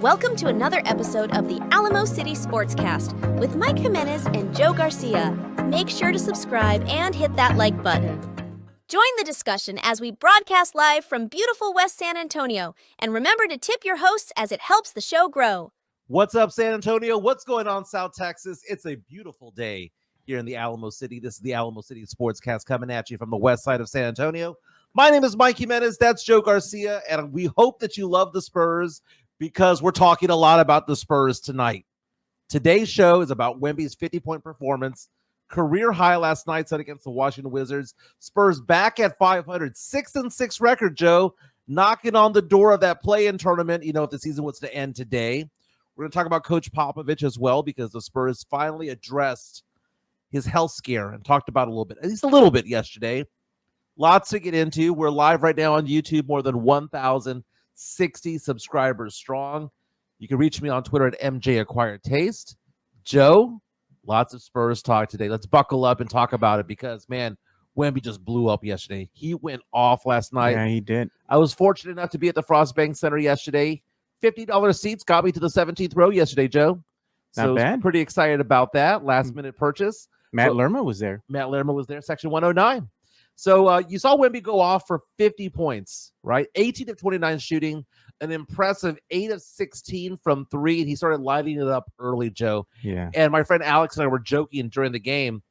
Welcome to another episode of the Alamo City Sportscast with Mike Jimenez and Joe Garcia. Make sure to subscribe and hit that like button. Join the discussion as we broadcast live from beautiful West San Antonio. And remember to tip your hosts as it helps the show grow. What's up, San Antonio? What's going on, South Texas? It's a beautiful day here in the Alamo City. This is the Alamo City Sportscast coming at you from the west side of San Antonio. My name is Mike Jimenez. That's Joe Garcia. And we hope that you love the Spurs because we're talking a lot about the Spurs tonight. Today's show is about Wemby's 50-point performance. Career high last night set against the Washington Wizards. Spurs back at 500, 6-6 record, Joe, knocking on the door of that play-in tournament, if the season was to end today. We're going to talk about Coach Popovich as well because the Spurs finally addressed his health scare and talked about it at least a little bit yesterday. Lots to get into. We're live right now on YouTube, more than 1,060 subscribers strong. You can reach me on Twitter at MJAcquiredTaste. Joe, lots of Spurs talk today. Let's buckle up and talk about it because, man, Wemby just blew up yesterday. He went off last night. Yeah, he did. I was fortunate enough to be at the Frost Bank Center yesterday. $50 seats got me to the 17th row yesterday, Joe. Not bad. Pretty excited about that. Last minute purchase. Matt Lerma was there. Matt Lerma was there, section 109. So you saw Wemby go off for 50 points, right? 18 of 29 shooting, an impressive 8 of 16 from three, and he started lighting it up early, Joe. Yeah. And my friend Alex and I were joking during the game.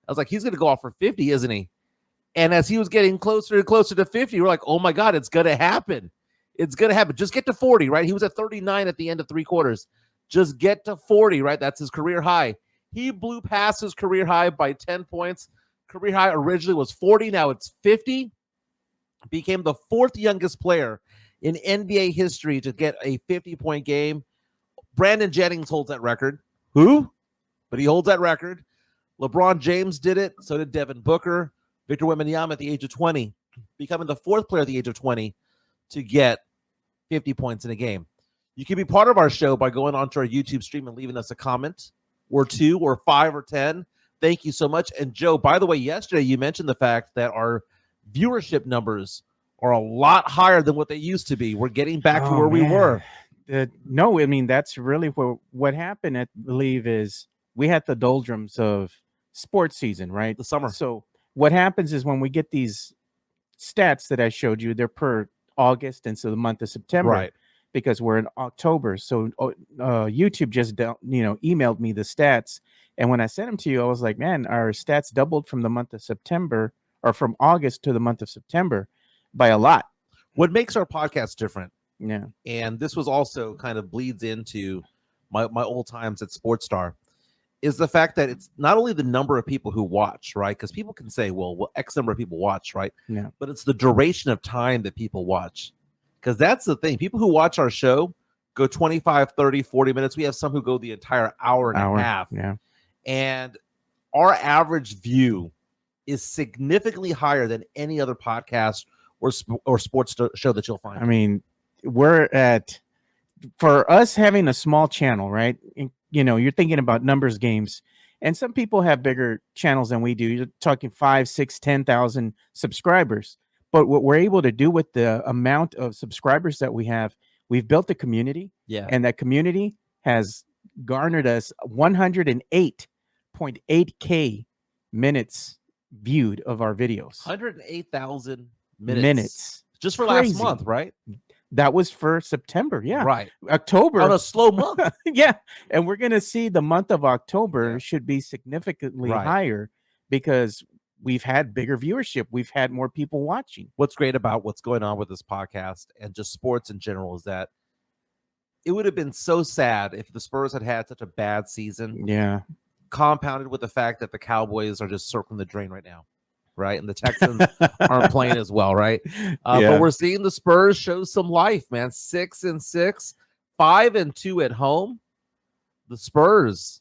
I was like, he's going to go off for 50, isn't he? And as he was getting closer and closer to 50, we're like, oh, my God, it's going to happen. It's going to happen. Just get to 40, right? He was at 39 at the end of three quarters. Just get to 40, right? That's his career high. He blew past his career high by 10 points. Career high originally was 40. Now it's 50. Became the fourth youngest player in NBA history to get a 50-point game. Brandon Jennings holds that record. Who? But he holds that record. LeBron James did it. So did Devin Booker. Victor Wembanyama at the age of 20, becoming the fourth player at the age of 20 to get 50 points in a game. You can be part of our show by going onto our YouTube stream and leaving us a comment or two or 5 or 10. Thank you so much. And Joe, by the way, yesterday you mentioned the fact that our viewership numbers are a lot higher than what they used to be. We're getting back to where we were. No, I mean, that's really what happened, I believe, is we had the doldrums of sports season, right? The summer. So what happens is when we get these stats that I showed you, they're per August and so the month of September. Right. Because we're in October. So YouTube just emailed me the stats. And when I sent them to you, I was like, man, our stats doubled from the month of September or from August to the month of September by a lot. What makes our podcast different, yeah, and this was also kind of bleeds into my old times at SportsStar, is the fact that it's not only the number of people who watch, right? Because people can say, well, X number of people watch, right? Yeah. But it's the duration of time that people watch. Because that's the thing. People who watch our show go 25, 30, 40 minutes. We have some who go the entire hour and a half. Yeah. And our average view is significantly higher than any other podcast or sports show that you'll find. I mean, for us having a small channel, right? You're thinking about numbers games, and some people have bigger channels than we do. You're talking 5, 6, 10,000 subscribers. But what we're able to do with the amount of subscribers that we have, we've built a community. Yeah. And that community has garnered us 108.8K minutes viewed of our videos. 108,000 minutes. Just for last month, right? That was for September. Yeah. Right. October. On a slow month. Yeah. And we're going to see the month of October should be significantly higher because we've had bigger viewership. We've had more people watching. What's great about what's going on with this podcast and just sports in general is that it would have been so sad if the Spurs had such a bad season. Yeah. Compounded with the fact that the Cowboys are just circling the drain right now. Right. And the Texans aren't playing as well. Right. But we're seeing the Spurs show some life, man. 6-6, 5-2 at home. The Spurs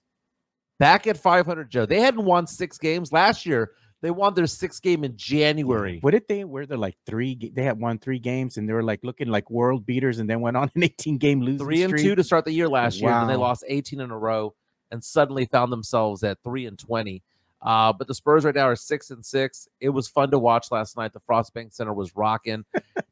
back at 500, Joe. They hadn't won 6 games last year. They won their 6th game in January. What did they? Were they like 3? They had won 3 games, and they were like looking like world beaters, and then went on an 18-game losing 3-2 to start the year last year. And then they lost 18 in a row, and suddenly found themselves at 3-20. But the Spurs right now are 6-6. It was fun to watch last night. The Frostbank Center was rocking.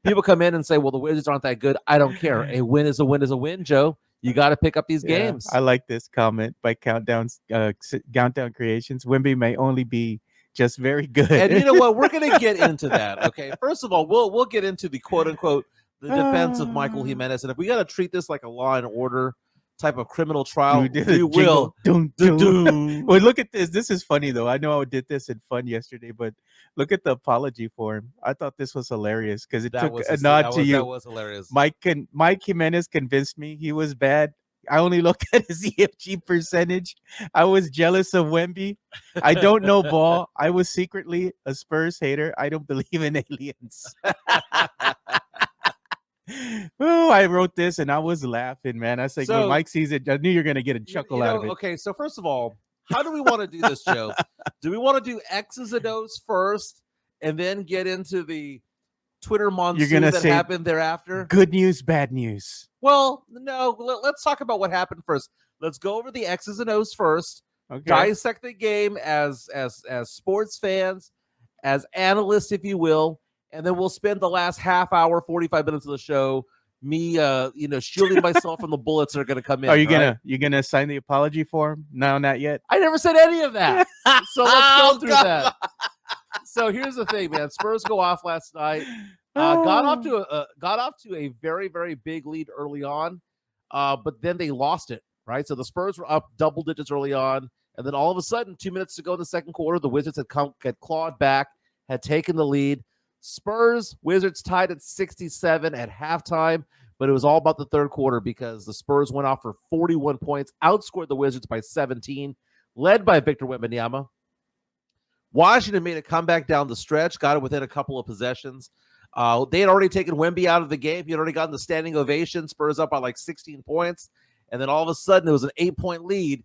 People come in and say, well, the Wizards aren't that good. I don't care. A win is a win is a win, Joe. You got to pick up these games. I like this comment by Countdown Creations. Wemby may only be just very good. And you know what? We're going to get into that. Okay. First of all, we'll get into the quote unquote the defense of Michael Jimenez. And if we got to treat this like a Law and Order type of criminal trial, we will. Well, look at this. This is funny though. I know I did this in fun yesterday, but look at the apology form. I thought this was hilarious because it took a nod to you. That was hilarious. Mike Jimenez convinced me he was bad. I only looked at his EFG percentage. I was jealous of Wemby. I don't know ball. I was secretly a Spurs hater. I don't believe in aliens. Oh, I wrote this and I was laughing, man. I said, when Mike sees it, I knew you're going to get a chuckle out of it. Okay, so first of all, how do we want to do this, Joe? Do we want to do X's and O's first and then get into the Twitter monsoon that happened thereafter? Good news, bad news. Well, no, let's talk about what happened first. Let's go over the X's and O's first. Okay. Dissect the game as sports fans, as analysts, if you will. And then we'll spend the last half hour, 45 minutes of the show, me, shielding myself from the bullets that are going to come in. Are you gonna sign the apology form? No, not yet. I never said any of that. So let's go through that. So here's the thing, man. Spurs go off last night. Got off to a very, very big lead early on, but then they lost it. Right. So the Spurs were up double digits early on, and then all of a sudden, 2 minutes to go in the second quarter, the Wizards had clawed back, had taken the lead. Wizards tied at 67 at halftime, but it was all about the third quarter because the Spurs went off for 41 points, outscored the Wizards by 17, led by Victor Wembanyama. Washington made a comeback down the stretch, got it within a couple of possessions. They had already taken Wemby out of the game. He had already gotten the standing ovation. Spurs up by like 16 points, and then all of a sudden it was an 8-point lead,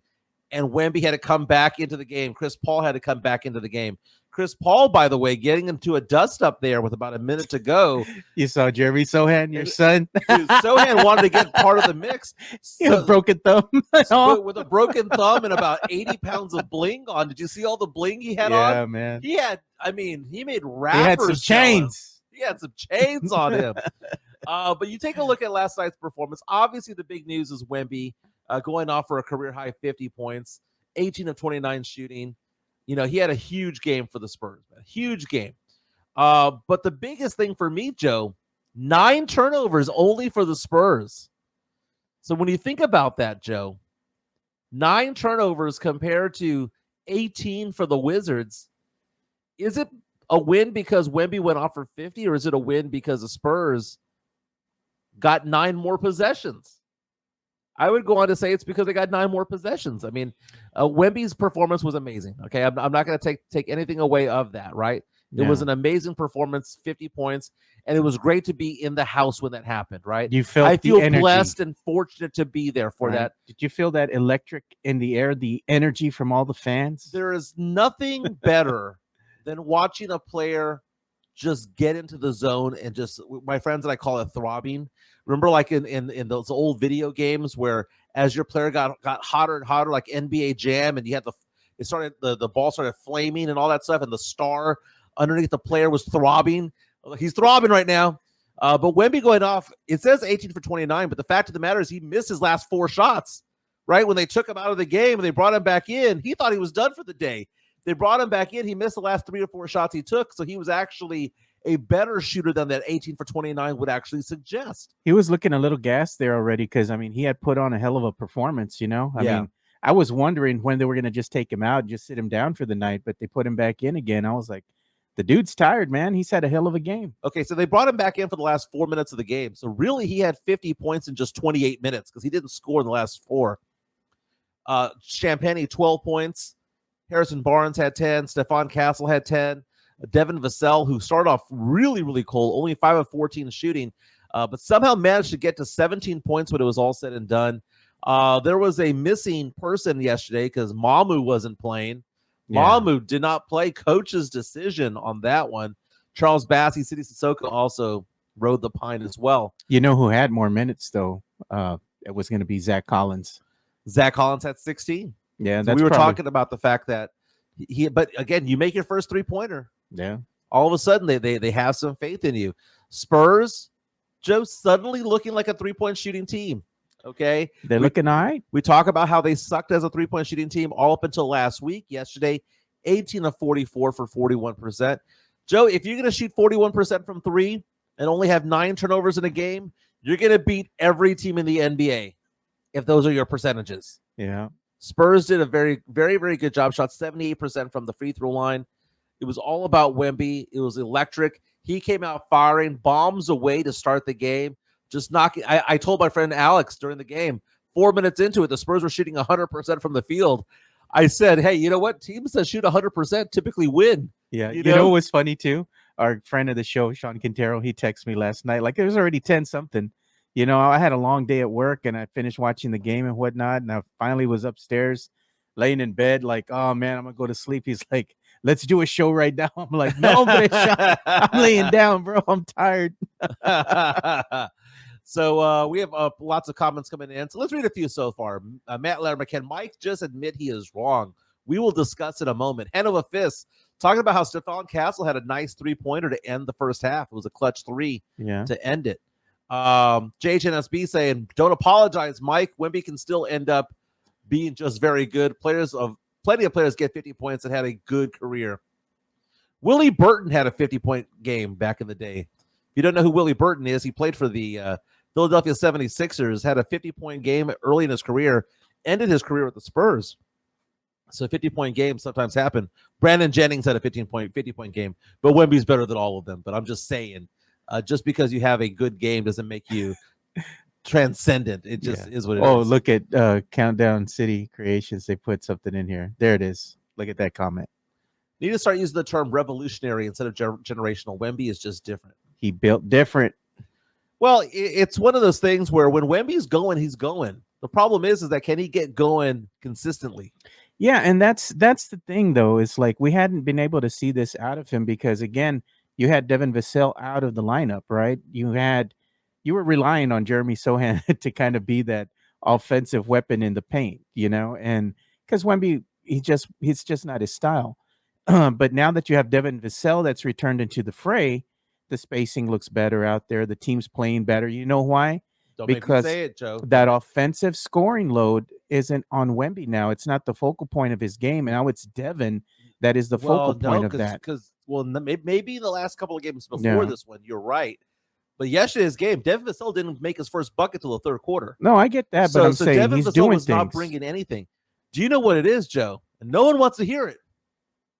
and Wemby had to come back into the game. Chris Paul had to come back into the game. Chris Paul, by the way, getting into a dust-up there with about a minute to go. You saw Jeremy Sochan, your son? Sohan wanted to get part of the mix. So, broken thumb. With a broken thumb and about 80 pounds of bling on. Did you see all the bling he had on? Yeah, man. He made rappers. He had some chains. He had some chains on him. But you take a look at last night's performance. Obviously, the big news is Wemby going off for a career-high 50 points, 18 of 29 shooting. You know, he had a huge game for the Spurs, man. Huge game. But the biggest thing for me, Joe, 9 turnovers only for the Spurs. So when you think about that, Joe, 9 turnovers compared to 18 for the Wizards, is it a win because Wemby went off for 50, or is it a win because the Spurs got 9 more possessions? I would go on to say it's because they got 9 more possessions. I mean, Wemby's performance was amazing. Okay, I'm not going to take anything away of that, right? It was an amazing performance, 50 points, and it was great to be in the house when that happened, right? I feel blessed and fortunate to be there for that. Did you feel that electric in the air, the energy from all the fans? There is nothing better than watching a player just get into the zone and just, my friends and I call it throbbing. Remember, like in those old video games where as your player got hotter and hotter, like NBA Jam, and you had the ball started flaming and all that stuff, and the star underneath the player was throbbing. He's throbbing right now. But Wemby going off, it says 18 for 29, but the fact of the matter is he missed his last 4 shots, right? When they took him out of the game and they brought him back in, he thought he was done for the day. They brought him back in. He missed the last 3 or 4 shots he took, so he was actually a better shooter than that 18 for 29 would actually suggest. He was looking a little gassed there already because, I mean, he had put on a hell of a performance, you know? I mean, I was wondering when they were going to just take him out and just sit him down for the night, but they put him back in again. I was like, the dude's tired, man. He's had a hell of a game. Okay, so they brought him back in for the last 4 minutes of the game. So really he had 50 points in just 28 minutes because he didn't score in the last 4. Champagne, 12 points. Harrison Barnes had 10. Stephon Castle had 10. Devin Vassell, who started off really, really cold, only 5 of 14 shooting, but somehow managed to get to 17 points when it was all said and done. There was a missing person yesterday because Mamu wasn't playing. Mamu did not play. Coach's decision on that one. Charles Bassey, City Sissoko also rode the pine as well. You know who had more minutes, though? It was going to be Zach Collins. Zach Collins had 16. Yeah, so we were talking about the fact that But again, you make your first 3-pointer. Yeah. All of a sudden, they have some faith in you. Spurs, Joe, suddenly looking like a 3-point shooting team. Okay, They're looking all right. We talk about how they sucked as a 3-point shooting team all up until last week. Yesterday, 18 of 44 for 41%. Joe, if you're going to shoot 41% from three and only have 9 turnovers in a game, you're going to beat every team in the NBA if those are your percentages. Yeah. Spurs did a very, very, very good job. Shot 78% from the free throw line. It was all about Wemby. It was electric. He came out firing bombs away to start the game. Just knocking. I told my friend Alex during the game, 4 minutes into it, the Spurs were shooting 100% from the field. I said, hey, you know what? Teams that shoot 100% typically win. Yeah. You know what was funny too? Our friend of the show, Sean Quintero, he texted me last night. Like, it was already 10-something. You know, I had a long day at work and I finished watching the game and whatnot. And I finally was upstairs laying in bed like, oh, man, I'm going to go to sleep. He's like, let's do a show right now. I'm like, no, I'm laying down, bro. I'm tired. So we have lots of comments coming in. So let's read a few so far. Matt Letterman, can Mike just admit he is wrong? We will discuss in a moment. Hanover Fist talking about how Stephon Castle had a nice 3-pointer to end the first half. It was a clutch 3 to end it. JHNSB saying, don't apologize, Mike. Wemby can still end up being just very good. Plenty of players get 50 points and had a good career. Willie Burton had a 50-point game back in the day. If you don't know who Willie Burton is, he played for the Philadelphia 76ers, had a 50-point game early in his career, ended his career with the Spurs. So 50-point games sometimes happen. Brandon Jennings had a 50-point game, but Wemby's better than all of them. But I'm just saying, just because you have a good game doesn't make you transcendent. It just is what it is. Oh, look at Countdown City Creations. They put something in here. There it is. Look at that comment. Need to start using the term revolutionary instead of generational. Wemby is just different. He built different. Well, it's one of those things where when Wemby's going, he's going. The problem is that can he get going consistently? Yeah, and that's the thing, though. It's like we hadn't been able to see this out of him because, again, you had Devin Vassell out of the lineup, right? You were relying on Jeremy Sochan to kind of be that offensive weapon in the paint, and because Wemby, he's just not his style. But now that you have Devin Vassell that's returned into the fray, the spacing looks better out there. The team's playing better. You know why? Because make me say it, Joe. That offensive scoring load isn't on Wemby now. It's not the focal point of his game. And now it's Devin that is the focal point of that. Because maybe the last couple of games before this one, you're right. But yesterday's game, Devin Vassell didn't make his first bucket till the third quarter. No, I get that, but I'm saying Devin he's Vassell doing was things. not bringing anything. Do you know what it is, Joe? And no one wants to hear it.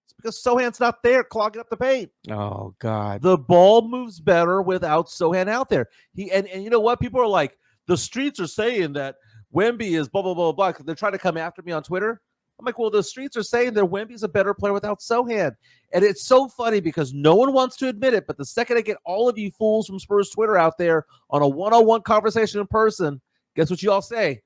It's because Sochan's not there clogging up the paint. Oh, God. The ball moves better without Sochan out there. And you know what? People are like, the streets are saying that Wemby is blah, blah, blah, blah. They're trying to come after me on Twitter. I'm like, well, the streets are saying that Wemby's a better player without Sochan. And it's so funny because no one wants to admit it, but the second I get all of you fools from Spurs Twitter out there on a one-on-one conversation in person, guess what you all say?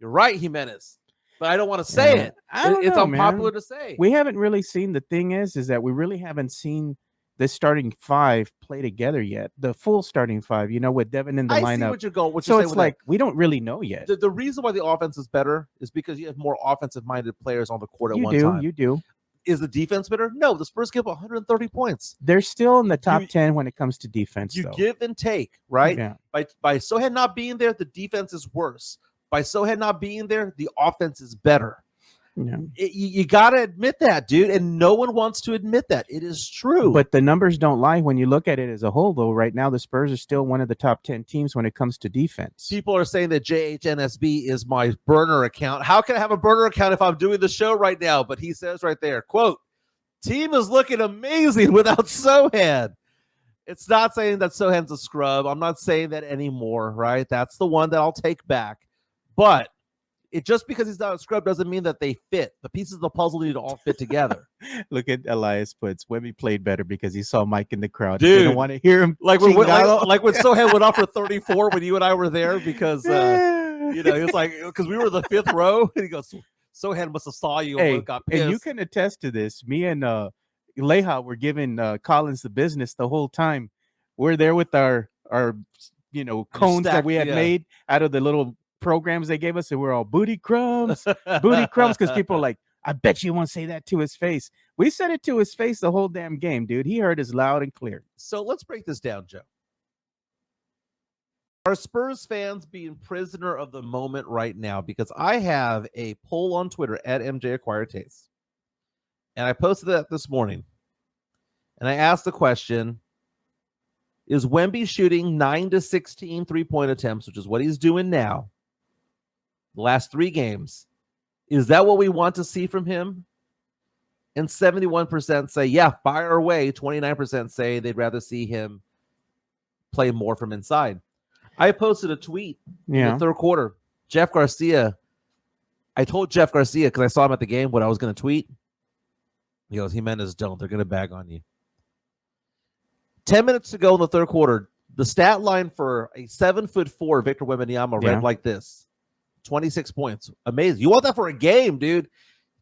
You're right, Jimenez. But I don't want to say it. It's unpopular to say. We haven't really seen, the thing is that we really haven't seen the starting five play together yet. The full starting five, with Devin in the lineup. I see what you're going. So it's like we don't really know yet. The reason why the offense is better is because you have more offensive-minded players on the court at one time. You do. Is the defense better? No, the Spurs give 130 points. They're still in the top 10 when it comes to defense. You give and take, right? Yeah. By Sochan not being there, the defense is worse. By Sochan not being there, the offense is better. Yeah. You got to admit that, dude, and no one wants to admit that. It is true. But the numbers don't lie when you look at it as a whole, though. Right now, the Spurs are still one of the top 10 teams when it comes to defense. People are saying that JHNSB is my burner account. How can I have a burner account if I'm doing the show right now? But he says right there, quote, team is looking amazing without Sochan. It's not saying that Sochan's a scrub. I'm not saying that anymore, right? That's the one that I'll take back. But just because he's not a scrub doesn't mean that they fit. The pieces of the puzzle need to all fit together. Look at Elias puts, Wemby played better because he saw Mike in the crowd. Dude, he didn't want to hear him. Like when Sochan went off for 34 when you and I were there because, he was like, because we were the fifth row. And he goes, Sochan must have saw you and got pissed. And you can attest to this. Me and Leha were giving Collins the business the whole time. We're there with our cones that we had made out of the little programs they gave us, and we're all booty crumbs, because people are like, I bet you won't say that to his face. We said it to his face the whole damn game, dude. He heard us loud and clear. So let's break this down, Joe. Are Spurs fans being prisoner of the moment right now? Because I have a poll on Twitter at MJ Acquire Taste. And I posted that this morning. And I asked the question, is Wemby shooting 9 to 16 3-point attempts, which is what he's doing now, the last 3 games? Is that what we want to see from him? And 71% say, yeah, fire away. 29% say they'd rather see him play more from inside. I posted a tweet in the third quarter. Jeff Garcia, I told Jeff Garcia, because I saw him at the game, what I was going to tweet. He goes, Jimenez, don't. They're going to bag on you. 10 minutes to go in the third quarter. The stat line for a 7'4" Victor Wembanyama read like this. 26 points. Amazing. You want that for a game, dude.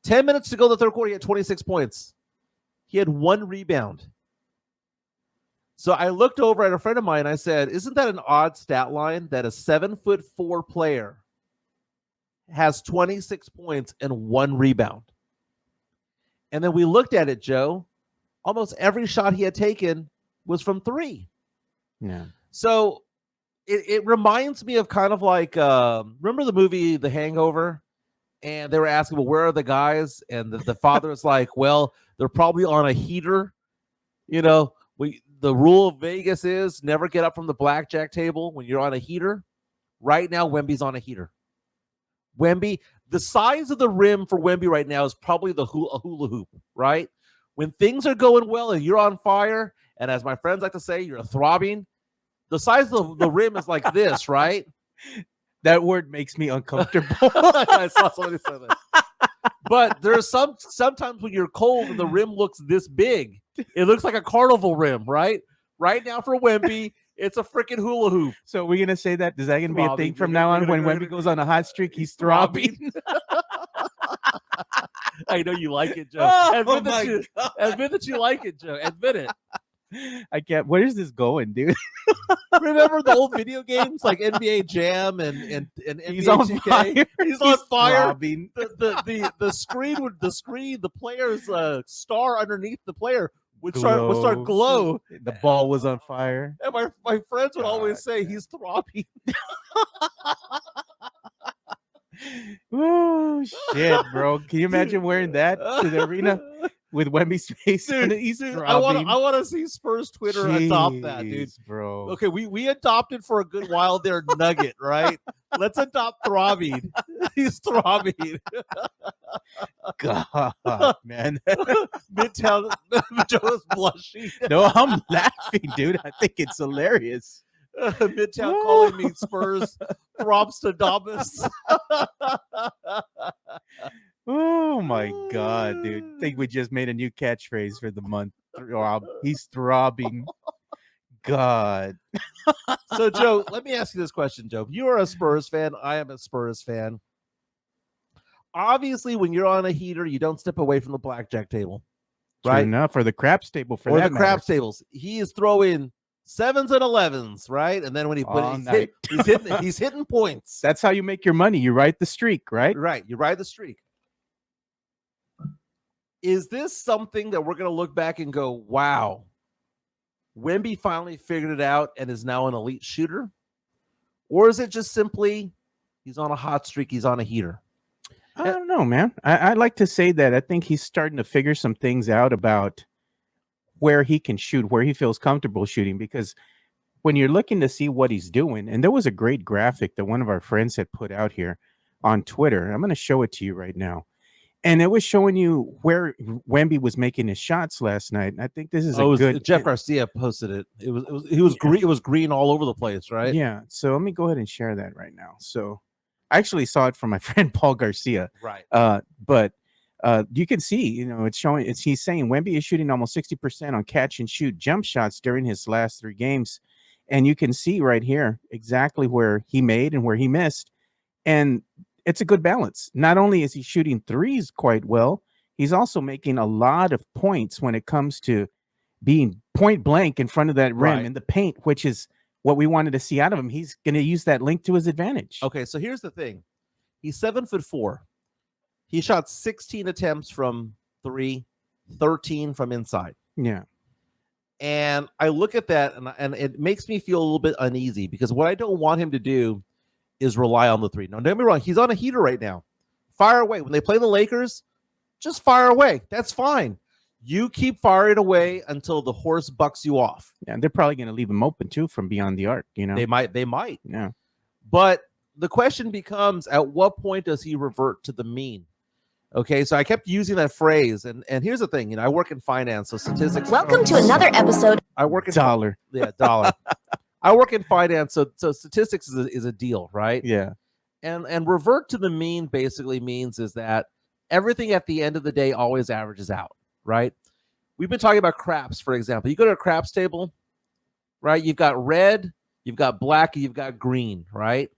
10 minutes to go in the third quarter, he had 26 points. He had 1 rebound. So I looked over at a friend of mine and I said, isn't that an odd stat line that a 7'4" player has 26 points and 1 rebound? And then we looked at it, Joe. Almost every shot he had taken was from 3. Yeah. So it reminds me of kind of like, remember the movie The Hangover? And they were asking, well, where are the guys? And the father is like, well, they're probably on a heater. You know, the rule of Vegas is never get up from the blackjack table when you're on a heater. Right now, Wemby's on a heater. Wemby, the size of the rim for Wemby right now is probably a hula hoop, right? When things are going well and you're on fire, and as my friends like to say, you're throbbing, the size of the rim is like this, right? That word makes me uncomfortable. I saw somebody say that. But there's sometimes when you're cold and the rim looks this big, it looks like a carnival rim, right? Right now for Wemby, it's a freaking hula hoop. So we're gonna say that? Is that gonna be a thing from now on? When Wemby goes on a hot streak, he's throbbing. I know you like it, Joe. Admit that you like it, Joe. Admit it. I can't. Where is this going, dude? Remember the old video games like NBA Jam and NBA He's on 2K? fire. He's on fire. Throbbing. The screen, the player's star underneath the player would start glow. The ball was on fire. And my friends would always say he's throbbing. Oh shit, bro! Can you imagine wearing that to the arena with Wemby's face? Dude, I want to see Spurs Twitter adopt that, dude. Bro. Okay, we adopted for a good while there Nugget, right? Let's adopt throbbing. He's throbbing. God, man. Midtown Joe's blushing. No, I'm laughing, dude. I think it's hilarious. Midtown calling me Spurs Throbstadamus. Oh my God, dude. I think we just made a new catchphrase for the month. He's throbbing. God. So, Joe, let me ask you this question, Joe. You are a Spurs fan. I am a Spurs fan. Obviously, when you're on a heater, you don't step away from the blackjack table. Right? True enough, for the craps table. Or the craps tables. He is throwing 7s and 11s, right? And then when he's hitting points. That's how you make your money. You ride the streak, right? Right. You ride the streak. Is this something that we're going to look back and go, wow, Wemby finally figured it out and is now an elite shooter? Or is it just simply he's on a hot streak, he's on a heater? I don't know, man. I like to say that I think he's starting to figure some things out about where he can shoot, where he feels comfortable shooting, because when you're looking to see what he's doing, and there was a great graphic that one of our friends had put out here on Twitter. I'm going to show it to you right now. And it was showing you where Wemby was making his shots last night. And I think this is good. Jeff Garcia posted it. It was green. It was green all over the place, right? Yeah. So let me go ahead and share that right now. So I actually saw it from my friend Paul Garcia. Right. But you can see, it's showing. He's saying Wemby is shooting almost 60% on catch and shoot jump shots during his last 3 games, and you can see right here exactly where he made and where he missed, and it's a good balance. Not only is he shooting threes quite well, he's also making a lot of points when it comes to being point blank in front of that rim in the paint, which is what we wanted to see out of him. He's going to use that length to his advantage. Okay, so here's the thing: he's 7'4". He shot 16 attempts from 3, 13 from inside. Yeah. And I look at that, and it makes me feel a little bit uneasy because what I don't want him to do is rely on the 3. Now, don't get me wrong. He's on a heater right now. Fire away. When they play the Lakers, just fire away. That's fine. You keep firing away until the horse bucks you off. Yeah, and they're probably going to leave him open, too, from beyond the arc. They might. Yeah. But the question becomes, at what point does he revert to the mean? Okay, so I kept using that phrase, and here's the thing, I work in finance, so statistics. Welcome to another episode. I work in dollar. Dollar. I work in finance, so statistics is a deal, right? Yeah. And revert to the mean basically means is that everything at the end of the day always averages out, right? We've been talking about craps, for example. You go to a craps table, right? You've got red, you've got black, and you've got green, right?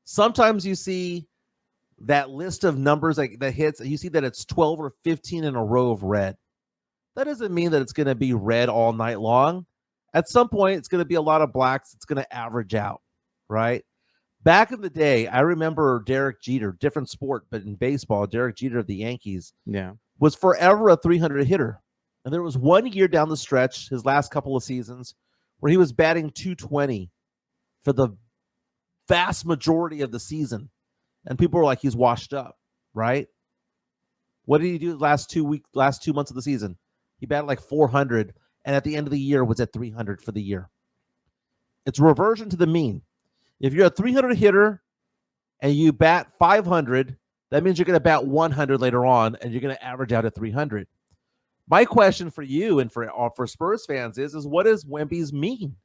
Sometimes you see that list of numbers that hits, you see that it's 12 or 15 in a row of red. That doesn't mean that it's going to be red all night long. At some point, it's going to be a lot of blacks. It's going to average out, right? Back in the day, I remember Derek Jeter, different sport, but in baseball, Derek Jeter of the Yankees was forever a 300 hitter. And there was one year down the stretch, his last couple of seasons, where he was batting 220 for the vast majority of the season. And people were like, he's washed up, right? What did he do the last 2 months of the season? He batted like 400, and at the end of the year was at 300 for the year. It's reversion to the mean. If you're a 300 hitter and you bat 500, that means you're going to bat 100 later on, and you're going to average out at 300. My question for you and for Spurs fans is what is Wemby's mean?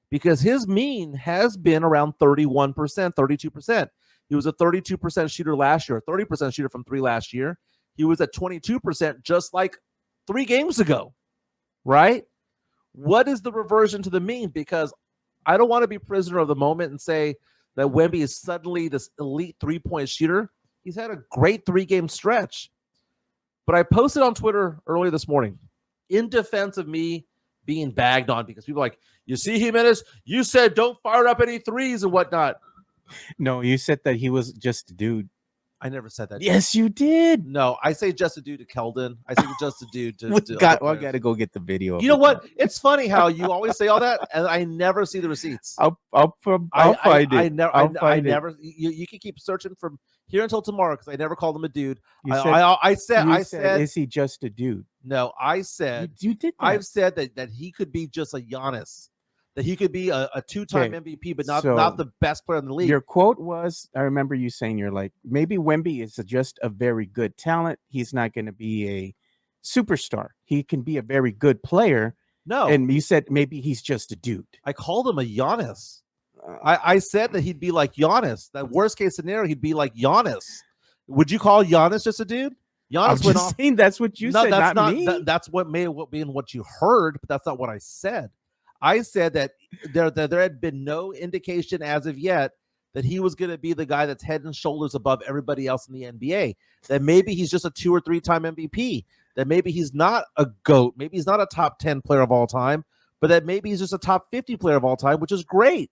Because his mean has been around 31%, 32%. He was a 32% shooter last year, a 30% shooter from 3 last year. He was at 22% just like 3 games ago, right? What is the reversion to the mean? Because I don't want to be prisoner of the moment and say that Wemby is suddenly this elite 3-point shooter. He's had a great 3-game stretch. But I posted on Twitter earlier this morning in defense of me being bagged on because people are like, you see, Jimenez, you said don't fire up any threes and whatnot. No, you said that he was just a dude. I never said that. Yes, you did. No, I say just a dude to Keldon. I say just a dude to. I got to go get the video. You know what? It's funny how you always say all that, and I never see the receipts. I'll find it. I never. You can keep searching from here until tomorrow because I never called him a dude. I said, is he just a dude? No, I said you did. I've said that he could be just a Giannis. That he could be a 2-time MVP, but not the best player in the league. Your quote was, I remember you saying, you're like, maybe Wemby is just a very good talent. He's not going to be a superstar. He can be a very good player. No. And you said maybe he's just a dude. I called him a Giannis. I said that he'd be like Giannis. That worst case scenario, he'd be like Giannis. Would you call Giannis just a dude? Giannis went off. That's what you said, that's not me. That's what may have been what you heard, but that's not what I said. I said that there had been no indication as of yet that he was going to be the guy that's head and shoulders above everybody else in the NBA. That maybe he's just a 2 or 3-time MVP. That maybe he's not a GOAT. Maybe he's not a top 10 player of all time, but that maybe he's just a top 50 player of all time, which is great.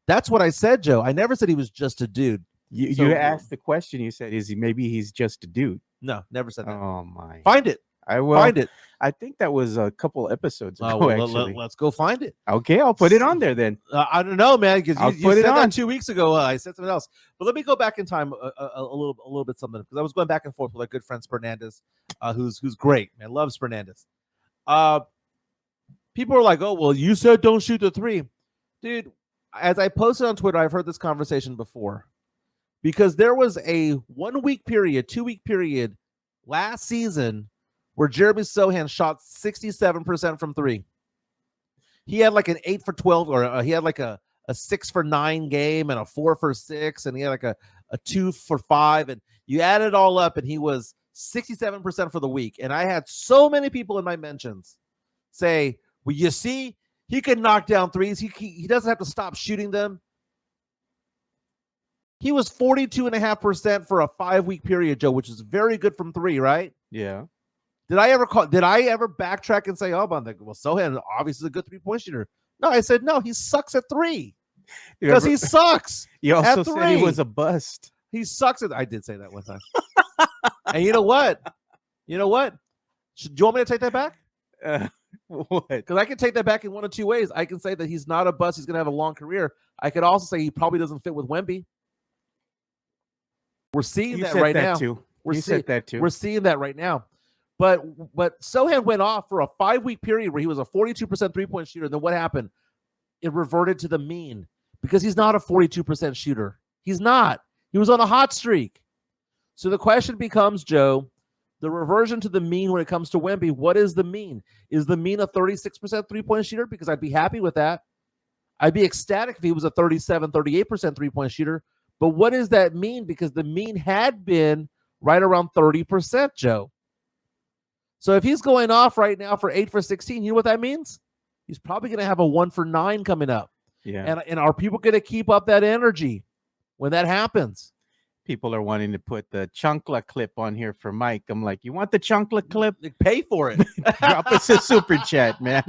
That's what I said, Joe. I never said he was just a dude. You asked the question. You said, maybe he's just a dude? No, never said that. Oh, my. Find it. I will find it. I think that was a couple episodes ago. Actually, let's go find it. Okay, I'll put it on there then. I don't know, man, because you said that 2 weeks ago. I said something else, but let me go back in time a little bit something because I was going back and forth with our good friend Fernandez, who's great, man, loves Fernandez. People are like, oh well, you said don't shoot the 3, dude. As I posted on Twitter, I've heard this conversation before because there was a 1 week period, 2 week period last season where Jeremy Sochan shot 67% from 3. He had like an 8 for 12, or he had like a 6 for 9 game and a 4 for 6, and he had like a 2 for 5, and you add it all up, and he was 67% for the week. And I had so many people in my mentions say, well, you see, he can knock down threes. He doesn't have to stop shooting them. He was 42.5% for a 5-week period, Joe, which is very good from 3, right? Yeah. Did I ever backtrack and say, oh, well, Sochan obviously is a good 3-point shooter? No, I said, no, he sucks at 3 because he sucks. You also said he was a bust. He sucks at. I did say that one time. And you know what? Do you want me to take that back? What? Because I can take that back in one of two ways. I can say that he's not a bust. He's going to have a long career. I could also say he probably doesn't fit with Wemby. We're seeing that right now. You said that too. We're seeing that right now. But Sochan went off for a 5-week period where he was a 42% 3-point shooter. And then what happened? It reverted to the mean because he's not a 42% shooter. He's not. He was on a hot streak. So the question becomes, Joe, the reversion to the mean when it comes to Wemby, what is the mean? Is the mean a 36% 3-point shooter? Because I'd be happy with that. I'd be ecstatic if he was a 37, 38% 3-point shooter. But what does that mean? Because the mean had been right around 30%, Joe. So if he's going off right now for 8 for 16, you know what that means? He's probably going to have a 1 for 9 coming up. Yeah. And are people going to keep up that energy when that happens? People are wanting to put the Chunkla clip on here for Mike. I'm like, you want the Chunkla clip? Pay for it. Drop us a super chat, man.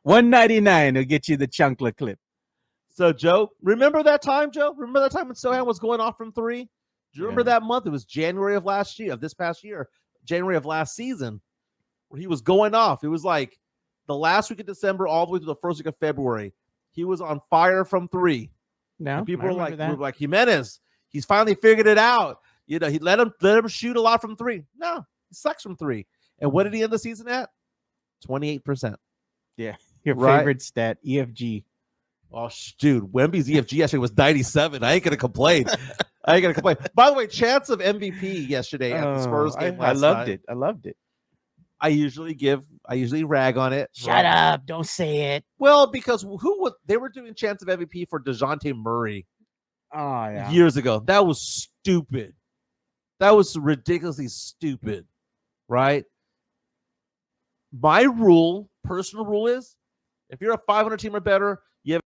$1.99 will get you the Chunkla clip. So, Joe, remember that time, Joe? Remember that time when Sochan was going off from 3? Do you remember that month? It was January of last year, of this past year, January of last season, where he was going off. It was like the last week of December all the way to the first week of February. He was on fire from 3. No, and people were like, Jimenez, he's finally figured it out. He let him shoot a lot from 3. No, he sucks from 3. And what did he end the season at? 28%. Yeah, your favorite stat, EFG. Oh, dude, Wemby's EFG yesterday was 97. I ain't gonna complain. By the way, chance of MVP yesterday at the Spurs game. I loved it. I loved it. I usually rag on it. Shut up! Don't say it. Well, because they were doing chance of MVP for DeJounte Murray. Oh yeah. Years ago. That was stupid. That was ridiculously stupid, right? My personal rule is, if you're a 500 team or better, you have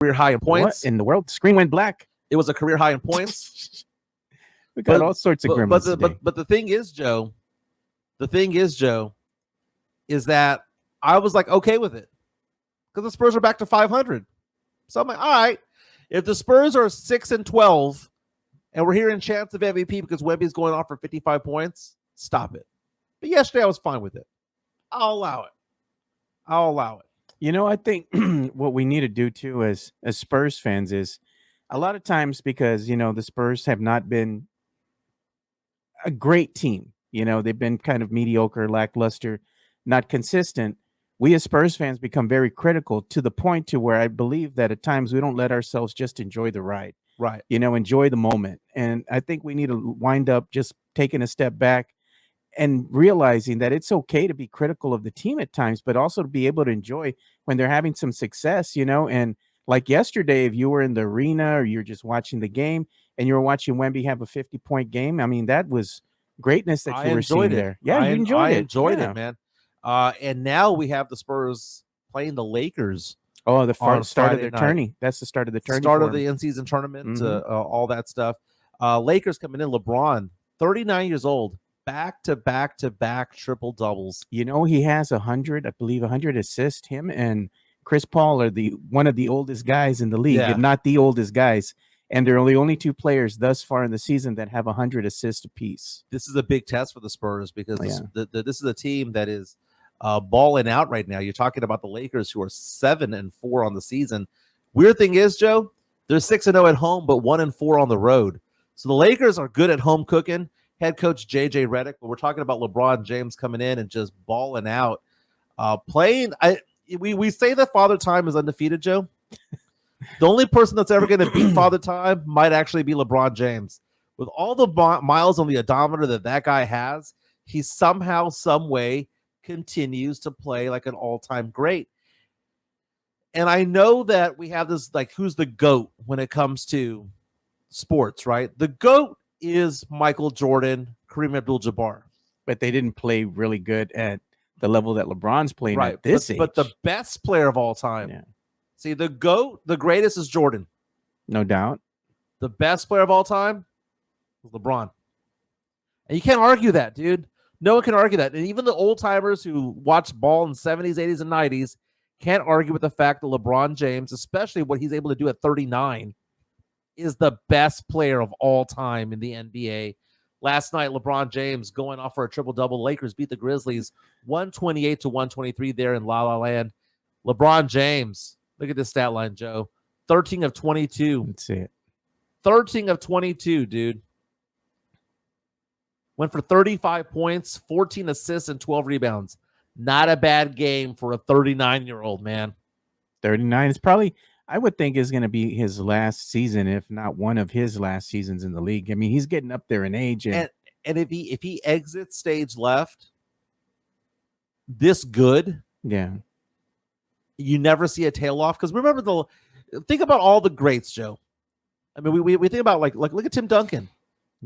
career high in points. What in the world? The screen went black. It was a career high in points. We got all sorts of grimace today. But the thing is, Joe, is that I was like okay with it because the Spurs are back to 500. So I'm like, all right, if the Spurs are 6-12 and we're hearing chance of MVP because Wemby's going off for 55 points, stop it. But yesterday I was fine with it. I'll allow it. You know, I think what we need to do too as Spurs fans is a lot of times, because, the Spurs have not been a great team. They've been kind of mediocre, lackluster, not consistent. We as Spurs fans become very critical to the point to where I believe that at times we don't let ourselves just enjoy the ride. Right. Enjoy the moment. And I think we need to wind up just taking a step back and realizing that it's okay to be critical of the team at times, but also to be able to enjoy when they're having some success, and like yesterday, if you were in the arena or you're just watching the game and you were watching Wemby have a 50-point game, I mean, that was greatness that you were seeing there. Yeah, you enjoyed it. I enjoyed it, man. And now we have the Spurs playing the Lakers. Oh, the start of their tourney. That's the start of the tourney. Start of the in-season tournament, all that stuff. Lakers coming in. LeBron, 39 years old, back-to-back triple doubles. He has 100 assists. Him and Chris Paul are one of the oldest guys in the league, if not the oldest guys. And they're the only 2 players thus far in the season that have 100 assists apiece. This is a big test for the Spurs because this is a team that is balling out right now. You're talking about the Lakers, who are 7-4 on the season. Weird thing is, Joe, they're 6-0 at home, but 1-4 on the road. So the Lakers are good at home cooking. Head coach JJ Redick, but we're talking about LeBron James coming in and just balling out, playing. We say that Father Time is undefeated, Joe. The only person that's ever going to beat Father Time might actually be LeBron James. With all the miles on the odometer that guy has, he somehow, some way continues to play like an all-time great. And I know that we have this, like, who's the GOAT when it comes to sports, right? The GOAT is Michael Jordan, Kareem Abdul-Jabbar. But they didn't play really good at the level that LeBron's playing at this age. But the best player of all time. Yeah. See, the GOAT, the greatest is Jordan. No doubt. The best player of all time was LeBron. And you can't argue that, dude. No one can argue that. And even the old timers who watched ball in the 70s, 80s, and 90s can't argue with the fact that LeBron James, especially what he's able to do at 39, is the best player of all time in the NBA. Last night, LeBron James going off for a triple-double. Lakers beat the Grizzlies 128-123 there in La La Land. LeBron James, look at this stat line, Joe. 13 of 22. That's it. 13 of 22, dude. Went for 35 points, 14 assists, and 12 rebounds. Not a bad game for a 39-year-old, man. 39 is probably, I would think, is going to be his last season, if not one of his last seasons in the league. I mean, he's getting up there in age. And if he exits stage left this good, yeah, you never see a tail off. Because remember, think about all the greats, Joe. I mean, we think about like look at Tim Duncan.